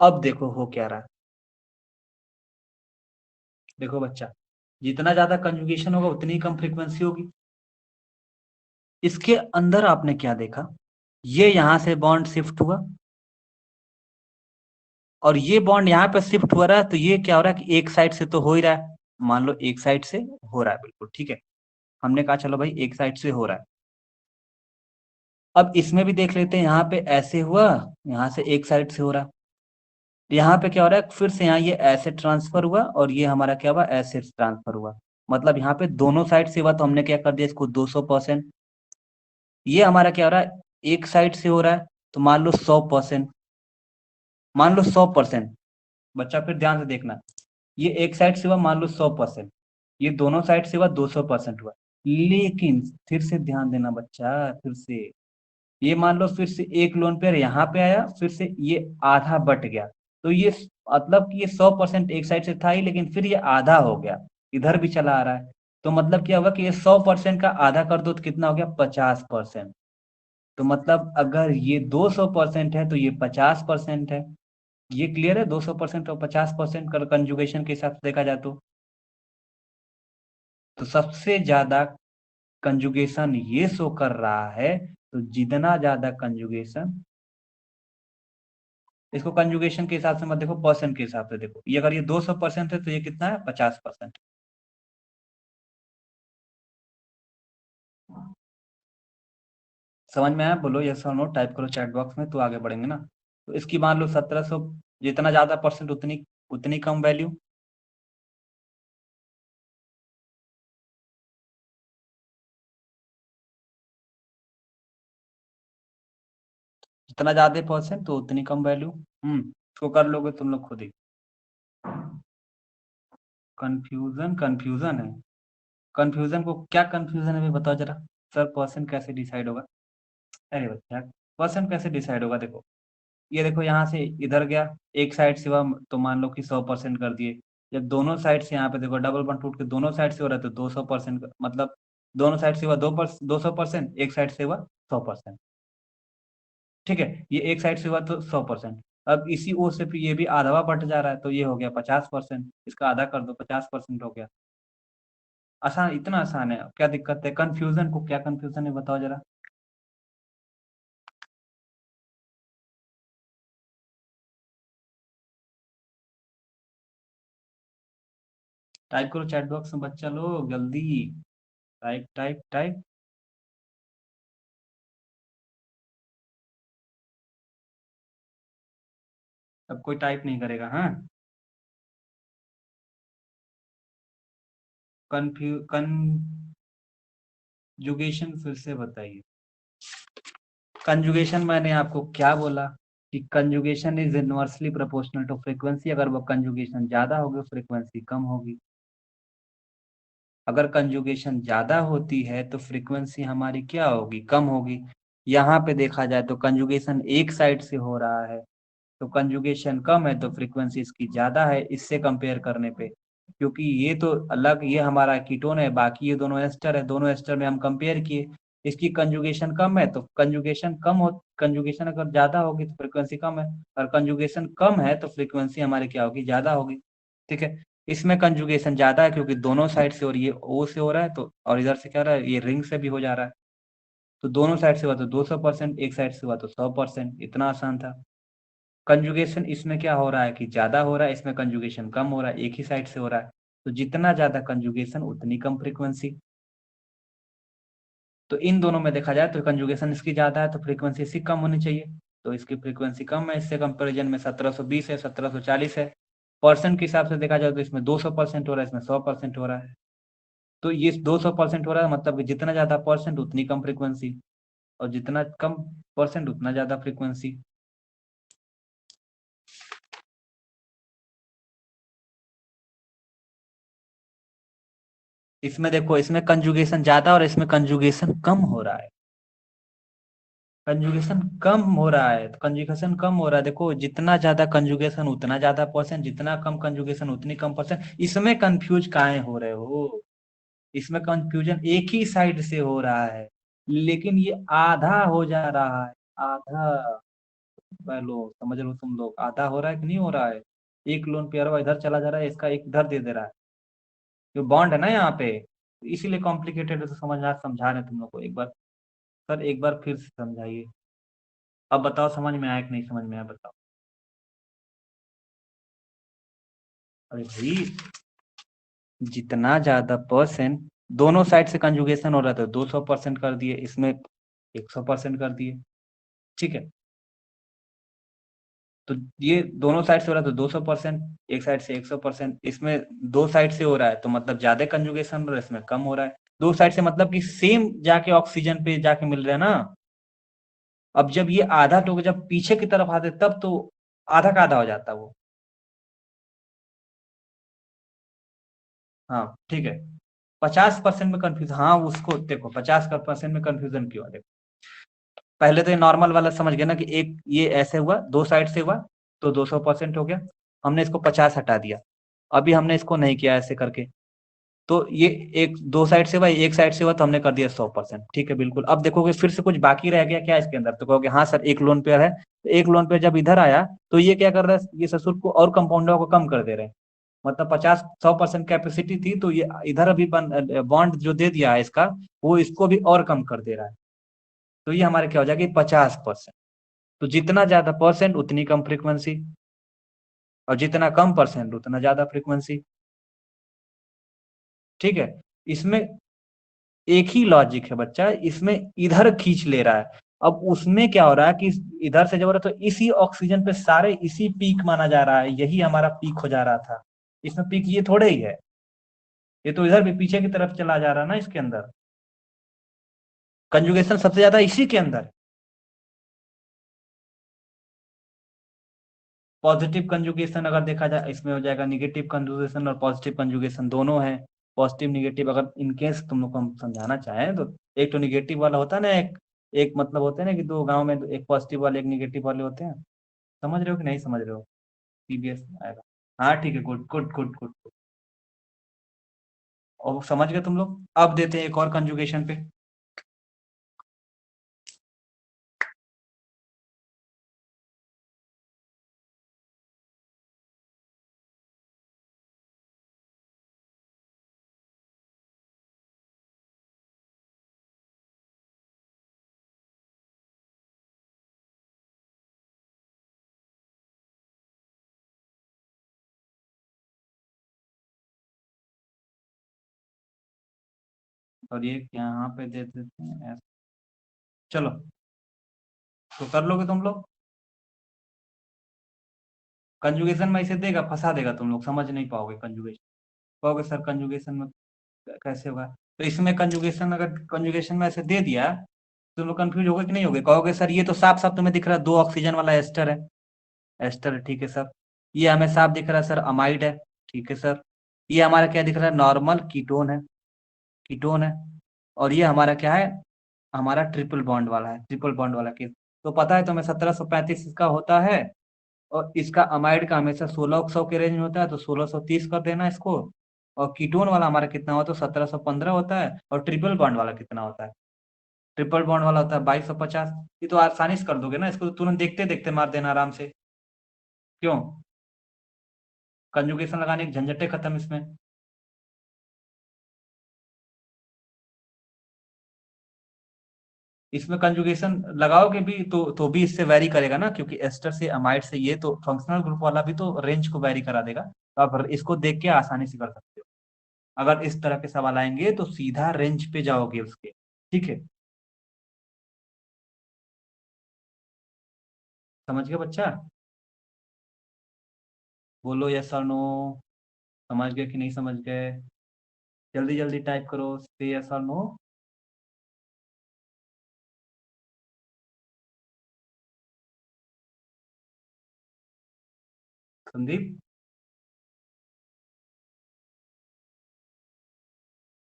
अब देखो हो क्या रहा है। देखो बच्चा, जितना ज्यादा कंजुगेशन होगा उतनी कम फ्रीक्वेंसी होगी। इसके अंदर आपने क्या देखा? ये यहां से बॉन्ड शिफ्ट हुआ, और ये बॉन्ड यहाँ पे शिफ्ट हो रहा है, तो ये क्या हो रहा है कि एक साइड से तो हो ही रहा है। मान लो एक साइड से हो रहा है, बिल्कुल ठीक है। हमने कहा चलो भाई एक साइड से हो रहा है। अब इसमें भी देख लेते हैं, यहाँ पे ऐसे हुआ, यहाँ से एक साइड से हो रहा है। यहाँ पे क्या हो रहा है, फिर से यहाँ ये ऐसे ट्रांसफर हुआ, और ये हमारा क्या हुआ, ऐसे ट्रांसफर हुआ। मतलब यहाँ पे दोनों साइड से हुआ, तो हमने क्या कर दिया इसको 200%। ये हमारा क्या हो रहा है, एक साइड से हो रहा है, तो मान लो 100%। मान लो 100%। बच्चा फिर ध्यान से देखना, ये एक साइड से हुआ मान लो 100%, ये दोनों साइड से हुआ 200% हुआ। लेकिन फिर से ध्यान देना बच्चा, फिर से ये मान लो फिर से एक लोन पेयर यहाँ पे आया, फिर से ये आधा बट गया। तो ये मतलब कि ये 100% एक साइड से था ही, लेकिन फिर ये आधा हो गया, इधर भी चला आ रहा है। तो मतलब क्या होगा कि ये 100% का आधा कर दो तो कितना हो गया, 50%। तो मतलब अगर ये 200% है तो ये 50% है। ये क्लियर है? 200% और 50% कर कंजुगेशन के हिसाब से देखा जाए तो सबसे ज्यादा कंजुगेशन ये शो कर रहा है। तो जितना ज्यादा कंजुगेशन, इसको कंजुगेशन के हिसाब से मत देखो, परसेंट के हिसाब से देखो। ये अगर ये 200% है तो ये कितना है, 50%। समझ में आया? बोलो यस और नो, टाइप करो चैट बॉक्स में, तो आगे बढ़ेंगे ना। तो इसकी मान लो 1700, जितना ज्यादा परसेंट उतनी उतनी कम वैल्यू। जितना ज्यादा परसेंट तो उतनी कम वैल्यू। इसको कर लोगे तुम लोग खुद ही। कंफ्यूजन कंफ्यूजन है। कंफ्यूजन को क्या कंफ्यूजन है भी बताओ जरा। सर परसेंट कैसे डिसाइड होगा? अरे बच्चा, परसेंट कैसे डिसाइड होगा? देखो, ये देखो यहाँ से इधर गया, एक साइड से हुआ तो मान लो कि 100% कर दिए। जब दोनों साइड से यहाँ पे देखो डबल बन टूट के दोनों साइड से हो रहा है तो 200%, मतलब दोनों साइड से हुआ 200%, एक साइड से हुआ 100%। ठीक है, ये एक साइड से हुआ तो 100%। अब इसी ओर से फिर ये भी आधवा बट जा रहा है, तो ये हो गया 50%। इसका आधा कर दो, 50% हो गया। आसान, इतना आसान है, क्या दिक्कत है? कंफ्यूजन को क्या कंफ्यूजन है बताओ जरा। टाइप करो चैट बॉक्स में बच्चा लोग, जल्दी टाइप टाइप टाइप। अब कोई टाइप नहीं करेगा, हाँ। कंजुगेशन फिर से बताइए। कंजुगेशन मैंने आपको क्या बोला कि conjugation is inversely proportional to frequency. अगर वो कंजुगेशन ज्यादा होगी फ्रीक्वेंसी कम होगी। अगर कंजुगेशन ज्यादा होती है तो फ्रीक्वेंसी हमारी क्या होगी, कम होगी। यहाँ पे देखा जाए तो कंजुगेशन एक साइड से हो रहा है, तो कंजुगेशन कम है तो फ्रीक्वेंसी इसकी ज्यादा है इससे कंपेयर करने पे। क्योंकि ये तो अलग, ये हमारा कीटोन है, बाकी ये दोनों एस्टर है, दोनों एस्टर में हम कंपेयर किए। इसकी कंजुगेशन कम है तो कंजुगेशन कम हो, कंजुगेशन अगर ज्यादा होगी तो फ्रीक्वेंसी कम है, और कंजुगेशन कम है तो फ्रीक्वेंसी हमारी क्या होगी, ज्यादा होगी। ठीक है। इसमें कंजुगेशन ज्यादा है क्योंकि दोनों साइड से, और ये ओ से हो रहा है तो, और इधर से क्या रहा है, ये रिंग से भी हो जा रहा है। तो दोनों साइड से हुआ तो 200%, एक साइड से हुआ तो 100%, इतना आसान था। कंजुगेशन इसमें क्या हो रहा है कि ज्यादा हो रहा है, इसमें कंजुगेशन कम हो रहा है, एक ही साइड से हो रहा है। तो जितना ज्यादा कंजुगेशन उतनी कम फ्रीक्वेंसी। तो इन दोनों में देखा जाए तो कंजुगेशन इसकी ज्यादा है तो फ्रीक्वेंसी इसकी कम होनी चाहिए। तो इसकी फ्रीक्वेंसी कम है, इससे कंपेरिजन में 1720 है, 1740 है। परसेंट के हिसाब से देखा जाए तो इसमें 200% हो रहा है, इसमें 100% हो रहा है। तो ये 200% हो रहा है मतलब कि जितना ज्यादा परसेंट उतनी कम फ्रीक्वेंसी, और जितना कम परसेंट उतना ज्यादा फ्रीक्वेंसी। इसमें देखो, इसमें कंजुगेशन ज्यादा और इसमें कंजुगेशन कम हो रहा है। कंजुगेशन कम हो रहा है तो कंजुगेशन कम हो रहा है, देखो जितना ज्यादा कंजुगेशन उतना ज्यादा परसेंट, जितना कम कंजुगेशन उतनी कम परसेंट। इसमें कंफ्यूज काहे हो रहे हो, इसमें कंफ्यूजन एक ही साइड से हो रहा है, लेकिन ये आधा हो जा रहा है। आधा, लो समझ लो तुम लोग, आधा हो रहा है कि नहीं हो रहा है। एक लोन पेयर इधर चला जा रहा है, इसका एक इधर दे दे रहा है। जो बॉन्ड है ना यहाँ पे, इसीलिए कॉम्प्लिकेटेड है, तो समझा रहे हैं तुम लोग को एक बार। सर एक बार फिर से समझाइए। अब बताओ समझ में आया कि नहीं समझ में आया, बताओ। अरे भाई, जितना ज्यादा परसेंट, दोनों साइड से कंजुगेशन हो रहा था 200% कर दिए, इसमें 100% कर दिए। ठीक है। तो ये दोनों साइड से हो रहा था 200%, एक साइड से 100%, इसमें दो साइड से हो रहा है तो मतलब ज्यादा कंजुगेशन हो रहा है, इसमें कम हो रहा है। दो साइड से मतलब कि सेम जाके ऑक्सीजन पे जाके मिल रहा है ना। अब जब ये आधा टोके जब पीछे की तरफ आते तब तो आधा का आधा हो जाता वो। हाँ ठीक है। 50% में कंफ्यूज, हाँ उसको देखो 50% में कंफ्यूजन क्यों है, देखो पहले तो ये नॉर्मल वाला समझ गया ना कि एक ये ऐसे हुआ, दो साइड से हुआ तो 200% हो गया। हमने इसको 50 हटा दिया। अभी हमने इसको नहीं किया ऐसे करके, तो ये एक दो साइड से हुआ, एक साइड से हुआ तो हमने कर दिया 100%। ठीक है बिल्कुल। अब देखोगे फिर से कुछ बाकी रह गया क्या इसके अंदर, तो कहोगे हाँ सर एक लोन पेयर है, तो एक लोन पेयर जब इधर आया तो ये क्या कर रहा है, ये ससुर को और कंपाउंडर को कम कर दे रहे हैं। मतलब 50 100% कैपेसिटी थी तो ये इधर अभी बॉन्ड जो दे दिया है इसका, वो इसको भी और कम कर दे रहा है। तो ये हमारे क्या हो जाएगी 50%। तो जितना ज्यादा परसेंट उतनी कम फ्रीक्वेंसी, और जितना कम परसेंट उतना ज्यादा फ्रीक्वेंसी। ठीक है। इसमें एक ही लॉजिक है बच्चा, इसमें इधर खींच ले रहा है। अब उसमें क्या हो रहा है कि इधर से जब हो रहा है तो इसी ऑक्सीजन पे सारे इसी पीक माना जा रहा है, यही हमारा पीक हो जा रहा था। इसमें पीक ये थोड़े ही है, ये तो इधर भी पीछे की तरफ चला जा रहा है ना इसके अंदर। कंजुगेशन सबसे ज्यादा इसी के अंदर। पॉजिटिव कंजुगेशन अगर देखा जाए इसमें हो जाएगा, निगेटिव कंजुगेशन और पॉजिटिव कंजुगेशन दोनों है। पॉजिटिव निगेटिव अगर इन केस तुम लोग को हम समझाना चाहें तो, एक तो निगेटिव वाला होता है ना, एक एक मतलब होते हैं ना कि दो गांव में एक पॉजिटिव वाले एक निगेटिव वाले होते हैं। समझ रहे हो कि नहीं समझ रहे हो। सीबीएस आएगा। हाँ ठीक है, गुड गुड गुड गुड। और समझ गए तुम लोग, अब देते हैं एक और कंजुगेशन पे। और ये यहाँ पे दे देते हैं ऐसे। चलो, तो कर लोगे तुम लोग। कंजुगेशन में इसे देगा, फंसा देगा, तुम लोग समझ नहीं पाओगे कंजुगेशन। कहोगे सर कंजुगेशन में कैसे होगा? तो इसमें कंजुगेशन, अगर कंजुगेशन में ऐसे दे दिया, तुम लोग कंफ्यूज होगे कि नहीं होगे? कहोगे सर ये तो साफ साफ तुम्हें दिख रहा है, 2 ऑक्सीजन वाला एस्टर है। एस्टर है, ठीक है सर। ये हमें साफ दिख रहा है सर, अमाइड है। ठीक है सर। ये हमारा क्या दिख रहा है? नॉर्मल कीटोन है। कीटोन है। और ये हमारा क्या है? हमारा ट्रिपल बॉन्ड वाला है, ट्रिपल बॉन्ड वाला केस। तो पता है तुम्हें 1735 इसका होता है। और इसका अमाइड का हमेशा 1600 के रेंज में होता है, तो 1630 कर देना इसको। और कीटोन वाला हमारा कितना होता है? 1715 होता है। और ट्रिपल बॉन्ड वाला कितना होता है? ट्रिपल बॉन्ड वाला होता है 2250। ये तो आसानी से कर दोगे ना, इसको तो तुरंत देखते देखते मार देना आराम से। क्यों? कंजुगेशन लगाने की झंझटे खत्म इसमें। इसमें कंजुगेशन लगाओगे भी तो भी इससे वैरी करेगा ना, क्योंकि एस्टर से अमाइड से ये तो फंक्शनल ग्रुप वाला भी तो रेंज को वैरी करा देगा, तो आप इसको देख के आसानी से कर सकते हो। अगर इस तरह के सवाल आएंगे तो सीधा रेंज पे जाओगे उसके। ठीक है। समझ गए बच्चा? बोलो यस और नो। समझ गए कि नहीं समझ गए? जल्दी जल्दी टाइप करो, से यस और नो। संदीप।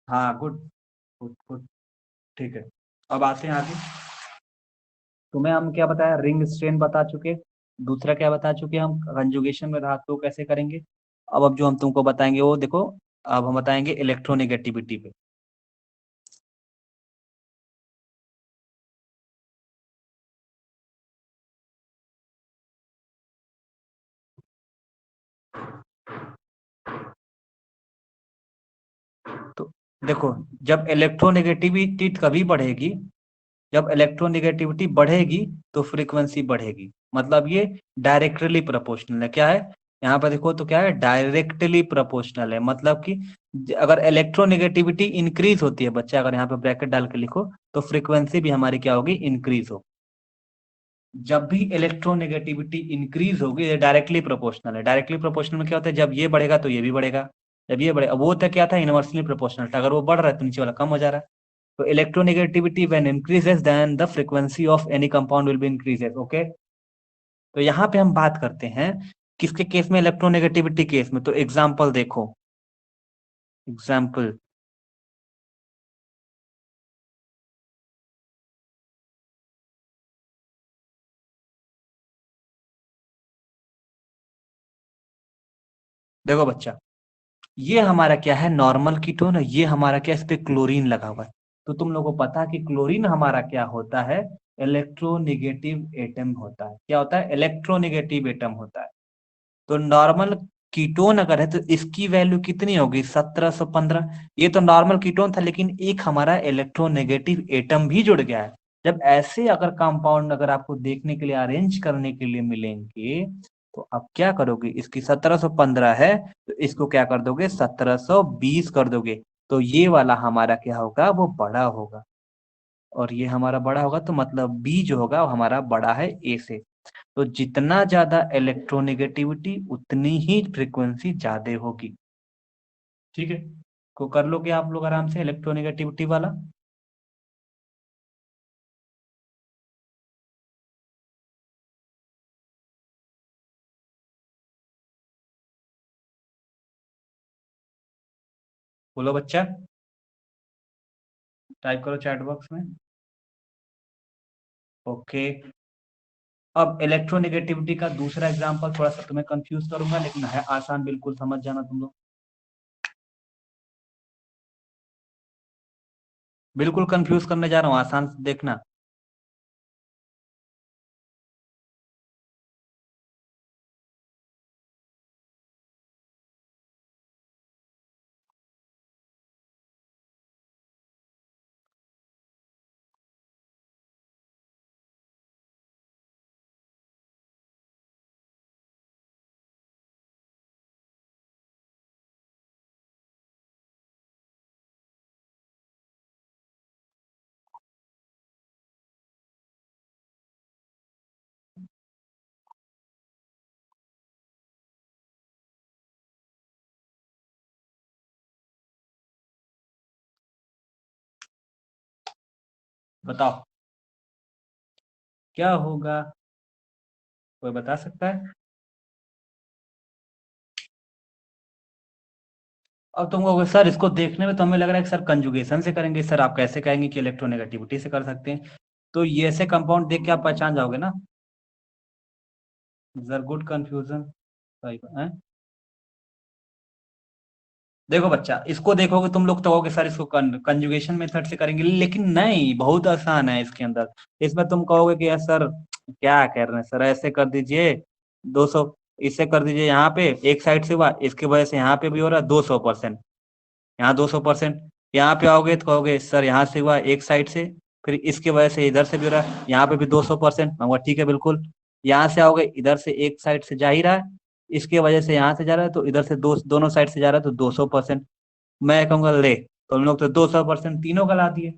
हाँ, गुड। Good good. ठीक है। अब आते हैं आगे। तुम्हें हम क्या बताया? रिंग स्ट्रेन बता चुके। दूसरा क्या बता चुके हम? कंजुगेशन में धातु कैसे करेंगे। अब जो हम तुमको बताएंगे वो देखो। अब हम बताएंगे इलेक्ट्रोनेगेटिविटी पे। तो देखो, जब इलेक्ट्रोनेगेटिविटी कभी बढ़ेगी, जब इलेक्ट्रोनेगेटिविटी बढ़ेगी तो फ्रीक्वेंसी बढ़ेगी। मतलब ये डायरेक्टली प्रोपोर्शनल है। क्या है? यहाँ पर देखो तो क्या है? डायरेक्टली प्रोपोर्शनल है। मतलब कि अगर इलेक्ट्रोनेगेटिविटी इंक्रीज होती है बच्चा, अगर यहाँ पे ब्रैकेट डाल के लिखो, तो फ्रीक्वेंसी भी हमारी क्या होगी? इंक्रीज हो। जब भी इलेक्ट्रोनेगेटिविटी इंक्रीज होगी, ये डायरेक्टली प्रोपोर्शनल है। डायरेक्टली प्रोपोर्शनल में क्या होता है? जब ये बढ़ेगा तो ये भी बढ़ेगा। जब ये बढ़ेगा, वो तो क्या था? इनवर्सली प्रोपोर्शनल था। अगर वो बढ़ रहा है तो नीचे वाला कम हो जा रहा है। तो electronegativity when increases then the frequency of any compound will be increases. Okay. तो यहाँ पे हम बात करते हैं किसके केस में? इलेक्ट्रोनेगेटिविटी केस में। तो एग्जाम्पल देखो। एग्जाम्पल। देखो बच्चा, ये हमारा क्या है? नॉर्मल कीटोन है। ये हमारा क्या? इस पे क्लोरीन लगा हुआ है। तो तुम लोगों को पता है कि क्लोरीन हमारा क्या होता है? इलेक्ट्रोनेगेटिव एटम होता है। क्या होता है? इलेक्ट्रोनेगेटिव एटम होता है। तो नॉर्मल कीटोन अगर है तो इसकी वैल्यू कितनी होगी? 1715। ये तो नॉर्मल कीटोन था, लेकिन एक हमारा इलेक्ट्रोनेगेटिव एटम भी जुड़ गया है। जब ऐसे अगर कंपाउंड अगर आपको देखने के लिए, अरेंज करने के लिए मिलेंगे, तो आप क्या करोगे? इसकी 1715 है, तो इसको क्या कर दोगे? 1720 कर दोगे। तो ये वाला हमारा क्या होगा? वो बड़ा होगा। और ये हमारा बड़ा होगा, तो मतलब बी जो होगा वो हमारा बड़ा है ए से। तो जितना ज्यादा इलेक्ट्रोनेगेटिविटी उतनी ही फ्रीक्वेंसी ज्यादा होगी। ठीक है। को कर लोगे आप लोग आराम से इलेक्ट्रोनेगेटिविटी वाला। बोलो बच्चा। टाइप करो चैट बॉक्स में। ओके। अब इलेक्ट्रोनेगेटिविटी का दूसरा एग्जांपल थोड़ा सा तुम्हें कंफ्यूज करूंगा, लेकिन है आसान, बिल्कुल समझ जाना तुम लोग। बिल्कुल कंफ्यूज करने जा रहा हूँ, आसान से देखना। बताओ क्या होगा, कोई बता सकता है? अब तुम कहोगे सर इसको देखने में तो हमें लग रहा है कि सर कंजुगेशन से करेंगे, सर आप कैसे कहेंगे कि इलेक्ट्रोनेगेटिविटी से कर सकते हैं? तो ये ऐसे कंपाउंड देख के आप पहचान जाओगे ना। Sir good confusion. सही है। देखो बच्चा, इसको देखोगे तुम लोग तो कहोगे सर इसको कंजुगेशन मेथड से करेंगे, लेकिन नहीं, बहुत आसान है इसके अंदर। इसमें तुम कहोगे कि यार सर क्या कर रहे हैं सर, ऐसे कर दीजिए 200, इसे कर दीजिए यहाँ पे एक साइड से हुआ, इसकी वजह से यहाँ पे भी हो रहा है 200%, यहाँ 200%। यहाँ पे आओगे तो कहोगे सर यहाँ से हुआ एक साइड से, फिर इसकी वजह से इधर से भी हो रहा है, यहाँ पे भी 200%। मैं ठीक है बिल्कुल। यहाँ से आओगे, इधर से एक साइड से जा ही रहा है, इसकी वजह से यहाँ से जा रहा है, तो इधर से दोनों साइड से जा रहा है तो 200%। मैं कहूंगा ले, तो हम लोग तो 200% तीनों का ला दिए,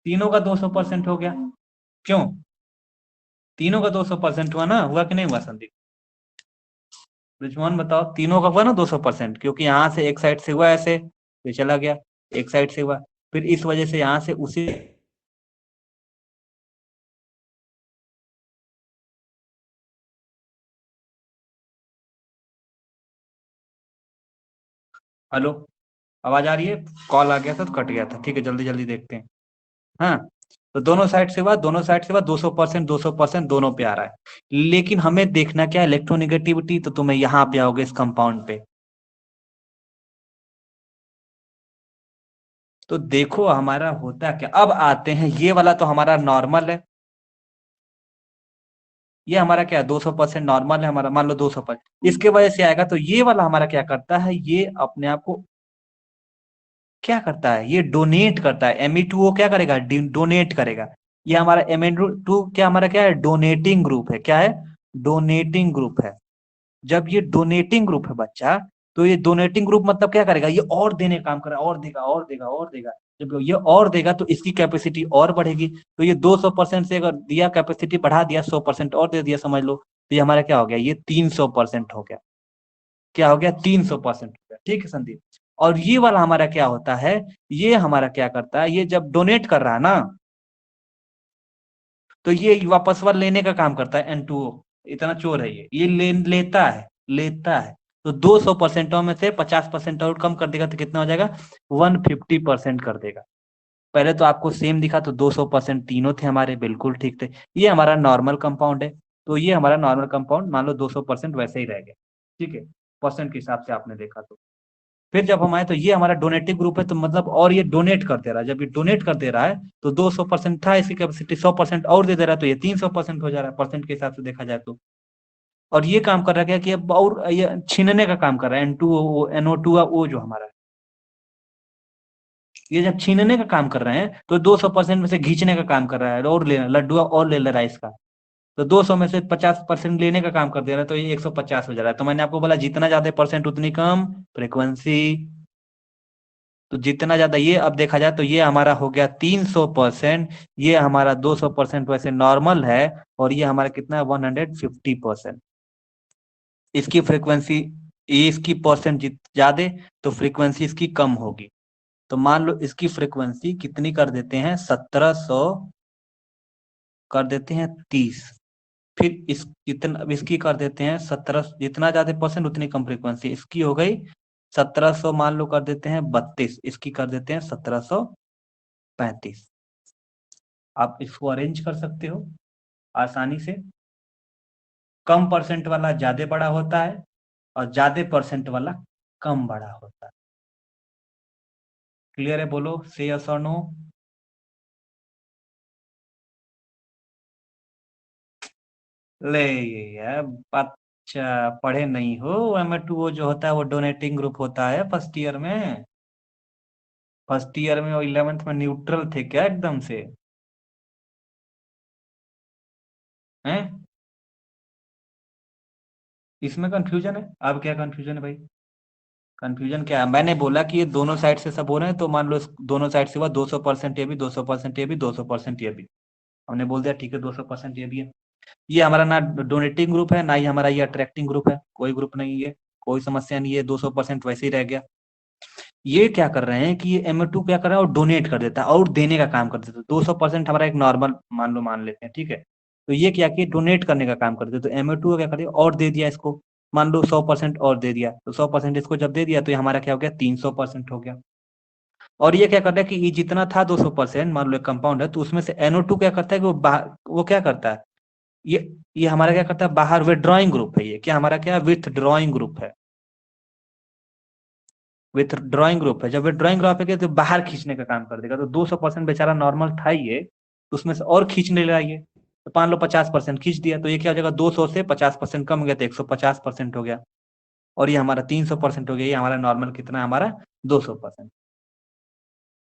तीनों का 200% हो गया। क्यों? तीनों का 200% हुआ ना, हुआ कि नहीं हुआ संदीप? रिजवान बताओ, तीनों का हुआ ना 200%, क्योंकि यहाँ से एक साइड से हुआ ऐसे, ये चला गया, एक साइड से हुआ, फिर इस वजह से यहाँ से उसी। हेलो, आवाज आ रही है? कॉल आ गया था तो कट गया था, ठीक है जल्दी जल्दी देखते हैं। हाँ, तो दोनों साइड से हुआ, दोनों साइड से हुआ 200%, 200% दोनों पे आ रहा है, लेकिन हमें देखना क्या है, इलेक्ट्रोनिगेटिविटी। तो तुम्हें यहाँ पे आओगे इस कंपाउंड पे, तो देखो हमारा होता क्या। अब आते हैं, ये वाला तो हमारा नॉर्मल है, ये हमारा क्या है 200% नॉर्मल है हमारा, मान लो 200%, इसके वजह से आएगा। तो ये वाला हमारा क्या करता है, ये अपने आप को क्या करता है, ये डोनेट करता है। Me2O क्या करेगा, डोनेट करेगा। ये हमारा Me2 क्या, हमारा क्या है, डोनेटिंग ग्रुप है। क्या है? डोनेटिंग ग्रुप है। जब ये डोनेटिंग ग्रुप है बच्चा, तो ये डोनेटिंग ग्रुप मतलब क्या करेगा, ये और देने का काम करेगा, और देगा और देगा और देगा। जब ये और देगा तो इसकी कैपेसिटी और बढ़ेगी। तो ये 200% से अगर दिया, कैपेसिटी बढ़ा दिया, 100% और दे दिया समझ लो, तो ये हमारा क्या हो गया, ये 300% हो गया। क्या हो गया, 300% हो गया। ठीक है संदीप। और ये वाला हमारा क्या होता है, ये हमारा क्या करता है, ये जब डोनेट कर रहा है ना, तो ये वापस वाला लेने का काम करता है। N2O इतना चोर है, ये लेता है, लेता है। तो 200% में से 50% और कम कर देगा तो कितना हो जाएगा, 150% कर देगा। पहले तो आपको सेम दिखा, तो 200% तीनों थे हमारे, बिल्कुल ठीक थे। ये हमारा नॉर्मल कंपाउंड है, तो ये हमारा नॉर्मल कंपाउंड मान लो 200% वैसे ही रह गया। ठीक है, परसेंट के हिसाब से आपने देखा तो। फिर जब हम आए तो ये हमारा डोनेटिव ग्रुप है, तो मतलब और ये डोनेट कर दे रहा है। जब ये डोनेट कर दे रहा है तो 200% था इसकी कैपेसिटी, 100% और दे दे रहा है, तो ये 300% हो जा रहा है परसेंट के हिसाब से देखा जाए तो। और ये काम कर रहा है कि अब और ये छीनने का काम कर रहा है, NO2 का ओ जो हमारा है, ये जब छीनने का काम कर रहे हैं तो 200% में से खींचने का काम कर रहा है, और ले लड्डू और ले रहा है इसका। तो 200 में से 50% लेने का काम कर दे रहा है, तो ये 150 हो जा रहा है। तो मैंने आपको बोला जितना ज्यादा परसेंट उतनी कम फ्रीक्वेंसी। तो जितना ज्यादा ये, अब देखा जाए तो ये हमारा हो गया 300%, ये हमारा 200% वैसे नॉर्मल है, और ये हमारा कितना है 150%। इसकी फ्रीक्वेंसी, ये इसकी परसेंट ज्यादा, तो फ्रीक्वेंसी इसकी कम होगी। तो मान लो इसकी फ्रीक्वेंसी कितनी कर देते हैं, 1700 कर देते हैं 30। फिर इस जितना, अब इसकी कर देते हैं 17, जितना ज्यादा परसेंट उतनी कम फ्रीक्वेंसी, इसकी हो गई 1700, मान लो कर देते हैं 32, इसकी कर देते हैं 1735। आप इसको अरेंज कर सकते हो आसानी से। कम परसेंट वाला ज्यादा बड़ा होता है, और ज्यादा परसेंट वाला कम बड़ा होता है। क्लियर है? बोलो से यस और नो। ले यार, अच्छा पढ़े नहीं हो। Me2O जो होता है वो डोनेटिंग ग्रुप होता है फर्स्ट ईयर में। फर्स्ट ईयर में और 11th में न्यूट्रल थे क्या एकदम से? हैं? इसमें कंफ्यूजन है? अब क्या कंफ्यूजन है भाई? कंफ्यूजन क्या है, मैंने बोला कि ये दोनों साइड से सब हो रहे हैं, तो मान लो दोनों साइड से हुआ 200% ये भी, 200% ये भी, 200% ये भी। हमने बोल दिया ठीक है 200% ये भी है। ये हमारा ना डोनेटिंग ग्रुप है, ना ही हमारा ये अट्रैक्टिंग ग्रुप है, कोई ग्रुप नहीं है, कोई समस्या नहीं है, 200% वैसे ही रह गया। ये क्या कर रहे हैं कि ये MO2 क्या कर रहा है और डोनेट कर देता है और देने का काम कर देता है। 200% हमारा एक नॉर्मल मान लेते हैं, ठीक है। तो ये क्या कि डोनेट करने का काम करते हैं, तो MO2 क्या कर दिया और दे दिया इसको, मान लो 100% और दे दिया, तो 100% इसको जब दे दिया तो ये हमारा क्या हो गया, 300% हो गया। और ये क्या करता है कि ये जितना था 200%, मान लो एक कंपाउंड है, तो उसमें से NO2 क्या करता है कि वो क्या करता है, ये हमारा क्या करता है, बाहर विथड्रॉइंग ग्रुप है, ये क्या हमारा क्या विथड्रॉइंग ग्रुप है, विथड्रॉइंग ग्रुप है। जब विथड्रॉइंग ग्रुप है तो बाहर खींचने का काम कर देगा, तो 200% बेचारा नॉर्मल था ये, तो उसमें से और खींचने लगा ये, तो मान लो 50% खींच दिया, तो ये क्या हो जाएगा, 200 से 50% कम हो गया तो 150% हो गया, और ये हमारा 300% हो गया, ये हमारा नॉर्मल कितना है, हमारा 200%।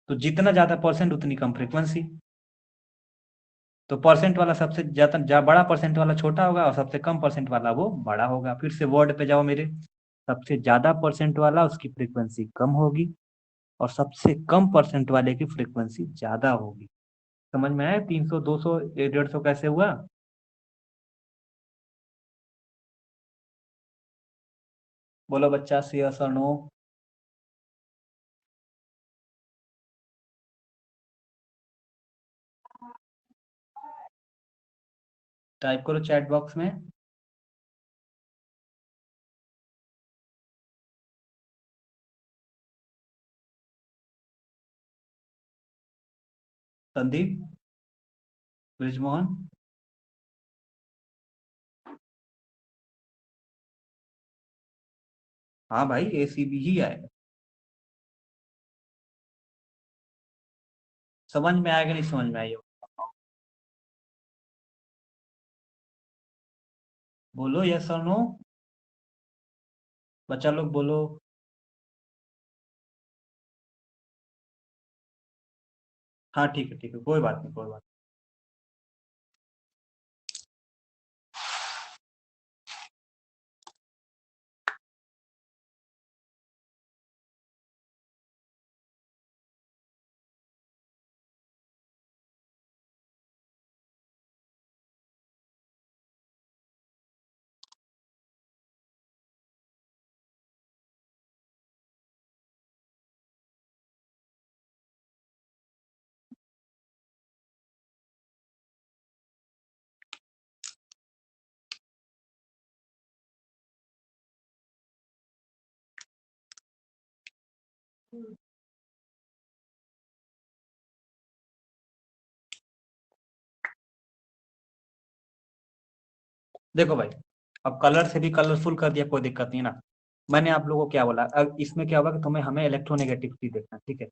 तो जितना ज्यादा परसेंट उतनी कम फ्रीक्वेंसी। तो परसेंट वाला सबसे ज्यादा बड़ा परसेंट वाला छोटा होगा, और सबसे कम परसेंट वाला वो बड़ा होगा। फिर से वर्ड पे जाओ मेरे, सबसे ज्यादा परसेंट वाला उसकी फ्रीक्वेंसी कम होगी, और सबसे कम परसेंट वाले की फ्रीक्वेंसी ज्यादा होगी। समझ में आया 300 200 150 कैसे हुआ? बोलो बच्चा, सी यस और नो। टाइप करो चैट बॉक्स में। संदीप, ब्रिजमोहन। हाँ भाई, ACB ही आएगा। समझ में आएगा नहीं समझ में आएगा? बोलो यस और नो, बच्चा लोग बोलो। हाँ ठीक है, कोई बात नहीं, कोई बात नहीं। देखो भाई, अब कलर से भी कलरफुल कर दिया, कोई दिक्कत नहीं ना। मैंने आप लोगों को क्या बोला, अब इसमें क्या होगा कि तुम्हें हमें इलेक्ट्रोनेगेटिविटी देखना है, ठीक है।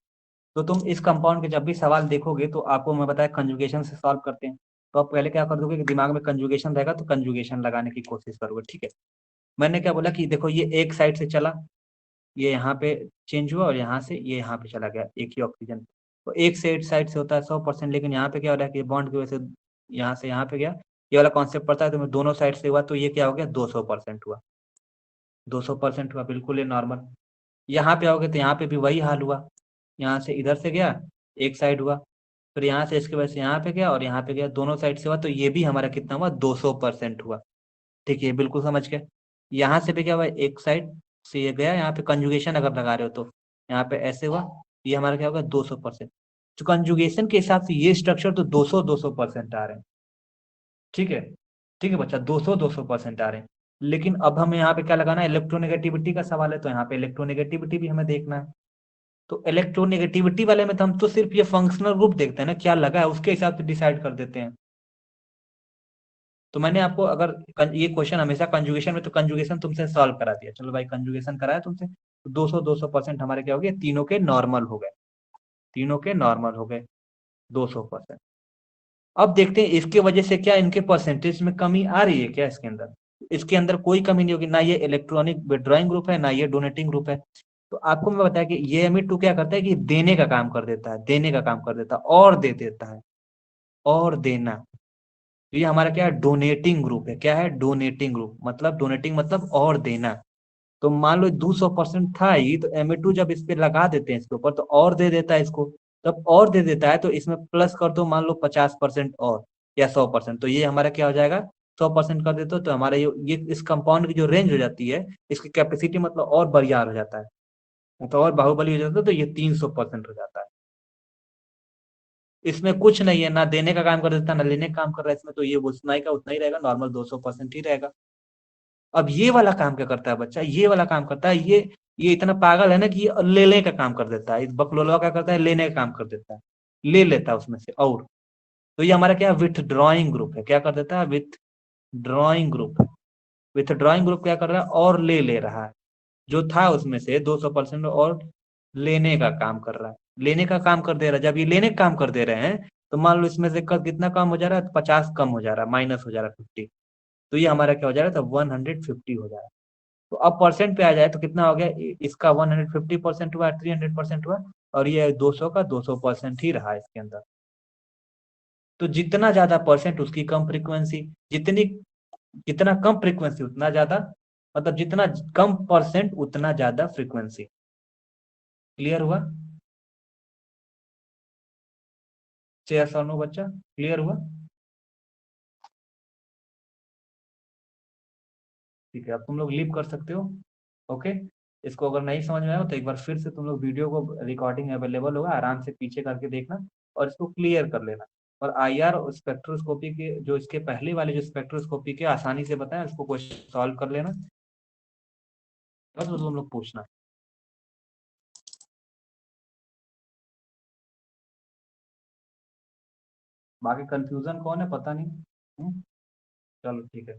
तो तुम इस कंपाउंड के जब भी सवाल देखोगे तो आपको मैं बताया कंजुगेशन से सॉल्व करते हैं। तो आप पहले क्या कर दोगे कि दिमाग में कंजुगेशन रहेगा तो कंजुगेशन लगाने की कोशिश करोगे, ठीक है। मैंने क्या बोला कि देखो ये एक साइड से चला, ये यहाँ पे चेंज हुआ, और यहाँ से ये यहाँ पे चला गया एक ही ऑक्सीजन। तो एक साइड से होता है 100%, लेकिन यहाँ पे क्या हो रहा है कि बॉन्ड की वजह से यहाँ से यहाँ पे गया, ये वाला कॉन्सेप्ट पड़ता है तो मैं दोनों साइड से हुआ, तो ये क्या हो गया, 200% हुआ। 200% हुआ, बिल्कुल ये नॉर्मल। यहाँ पे आओगे तो यहाँ पे भी वही हाल हुआ, यहाँ से इधर से गया, एक साइड हुआ, फिर यहाँ से इसके वजह से यहाँ पे गया और यहाँ पे गया, दोनों साइड से हुआ, तो ये भी हमारा कितना हुआ, 200% हुआ। ठीक है, बिल्कुल समझ गए। यहाँ से भी क्या हुआ, एक साइड से ये गया, यहाँ पे कंजुगेशन अगर लगा रहे हो तो यहाँ पे ऐसे हुआ, ये हमारा क्या होगा, 200%। तो कंजुगेशन के हिसाब से ये स्ट्रक्चर तो 200% आ रहे हैं, ठीक है। ठीक है बच्चा, 200% आ रहे हैं। लेकिन अब हमें यहाँ पे क्या लगाना है, इलेक्ट्रोनेगेटिविटी का सवाल है, तो यहाँ पे इलेक्ट्रोनेगेटिविटी भी हमें देखना है। तो इलेक्ट्रोनेगेटिविटी वाले में तो हम तो सिर्फ ये फंक्शनल ग्रुप देखते हैं ना, क्या लगा है उसके हिसाब से डिसाइड कर देते हैं। तो मैंने आपको अगर ये क्वेश्चन हमेशा कंजुगेशन में, तो कंजुगेशन तुमसे सॉल्व करा दिया, चलो भाई कंजुगेशन कराया तुमसे, तो 200% हमारे क्या हो गए, तीनों के नॉर्मल हो गए, तीनों के नॉर्मल हो गए 200%। अब देखते हैं इसके वजह से क्या इनके परसेंटेज में कमी आ रही है क्या इसके अंदर। इसके अंदर कोई कमी नहीं होगी, ना ये इलेक्ट्रॉनिक विड्रॉइंग ग्रुप है, ना ये डोनेटिंग ग्रुप है। तो आपको मैं बताया कि ये एमिट 2 क्या करता है कि देने का काम कर देता है, देने का काम कर देता है, और दे देता है, और देना। तो ये हमारा क्या है, डोनेटिंग ग्रुप है। क्या है, डोनेटिंग ग्रुप, मतलब डोनेटिंग मतलब और देना। तो मान लो 200% था ही, तो MA2 जब इस पे लगा देते हैं इसके ऊपर, तो और दे देता है इसको। जब और दे देता है तो इसमें प्लस कर दो, मान लो 50% और, या 100%, तो ये हमारा क्या हो जाएगा, 100% कर देते हो तो हमारा ये इस कंपाउंड की जो रेंज हो जाती है, इसकी कैपेसिटी मतलब और बरियार हो जाता है। तो और बाहुबली हो जाता तो ये 300% हो जाता है। इसमें कुछ नहीं है, ना देने का काम कर देता ना लेने का काम कर रहा है इसमें, तो ये उतना ही का उतना ही रहेगा, नॉर्मल 200% ही रहेगा। अब ये वाला काम क्या करता है बच्चा, ये वाला काम करता है, ये इतना पागल है ना कि ये लेने का काम कर देता है, इस बकलोलवा क्या करता है, लेने का काम कर देता है, ले लेता है उसमें से। और तो ये हमारा क्या विथ ड्रॉइंग ग्रुप है, क्या कर देता है, with drawing group. With drawing group क्या कर रहा है, और ले रहा है, जो था उसमें से 200% और लेने का काम कर रहा है, लेने का काम कर दे रहा है। जब ये लेने का काम कर दे रहे हैं तो मान लो इसमें से कितना कम हो जा रहा है, 50 कम हो जा रहा है, माइनस हो जा रहा है 50। तो ये हमारा क्या हो जा रहा है, तो 150 हो जा रहा है। तो अब परसेंट पे आ जाए तो कितना हो गया, इसका 150% हुआ, 300% हुआ, और ये 200 का 200% ही रहा इसके अंदर। तो जितना ज्यादा परसेंट उसकी कम फ्रीक्वेंसी, जितनी जितना कम फ्रीक्वेंसी उतना ज्यादा, मतलब जितना कम परसेंट उतना ज्यादा फ्रीक्वेंसी। क्लियर हुआ? यस और नो बच्चा, क्लियर हुआ? ठीक है, अब तुम लोग लीव कर सकते हो। ओके। इसको अगर नहीं समझ में आया तो एक बार फिर से तुम लोग वीडियो को, रिकॉर्डिंग अवेलेबल होगा, आराम से पीछे करके देखना और इसको क्लियर कर लेना। और आईआर और स्पेक्ट्रोस्कोपी के जो इसके पहले वाले जो स्पेक्ट्रोस्कोपी के आसानी से बताया उसको क्वेश्चन सॉल्व कर लेना, बस वो तुम लोग पूछना। बाकी कंफ्यूजन कौन है पता नहीं। चलो ठीक है।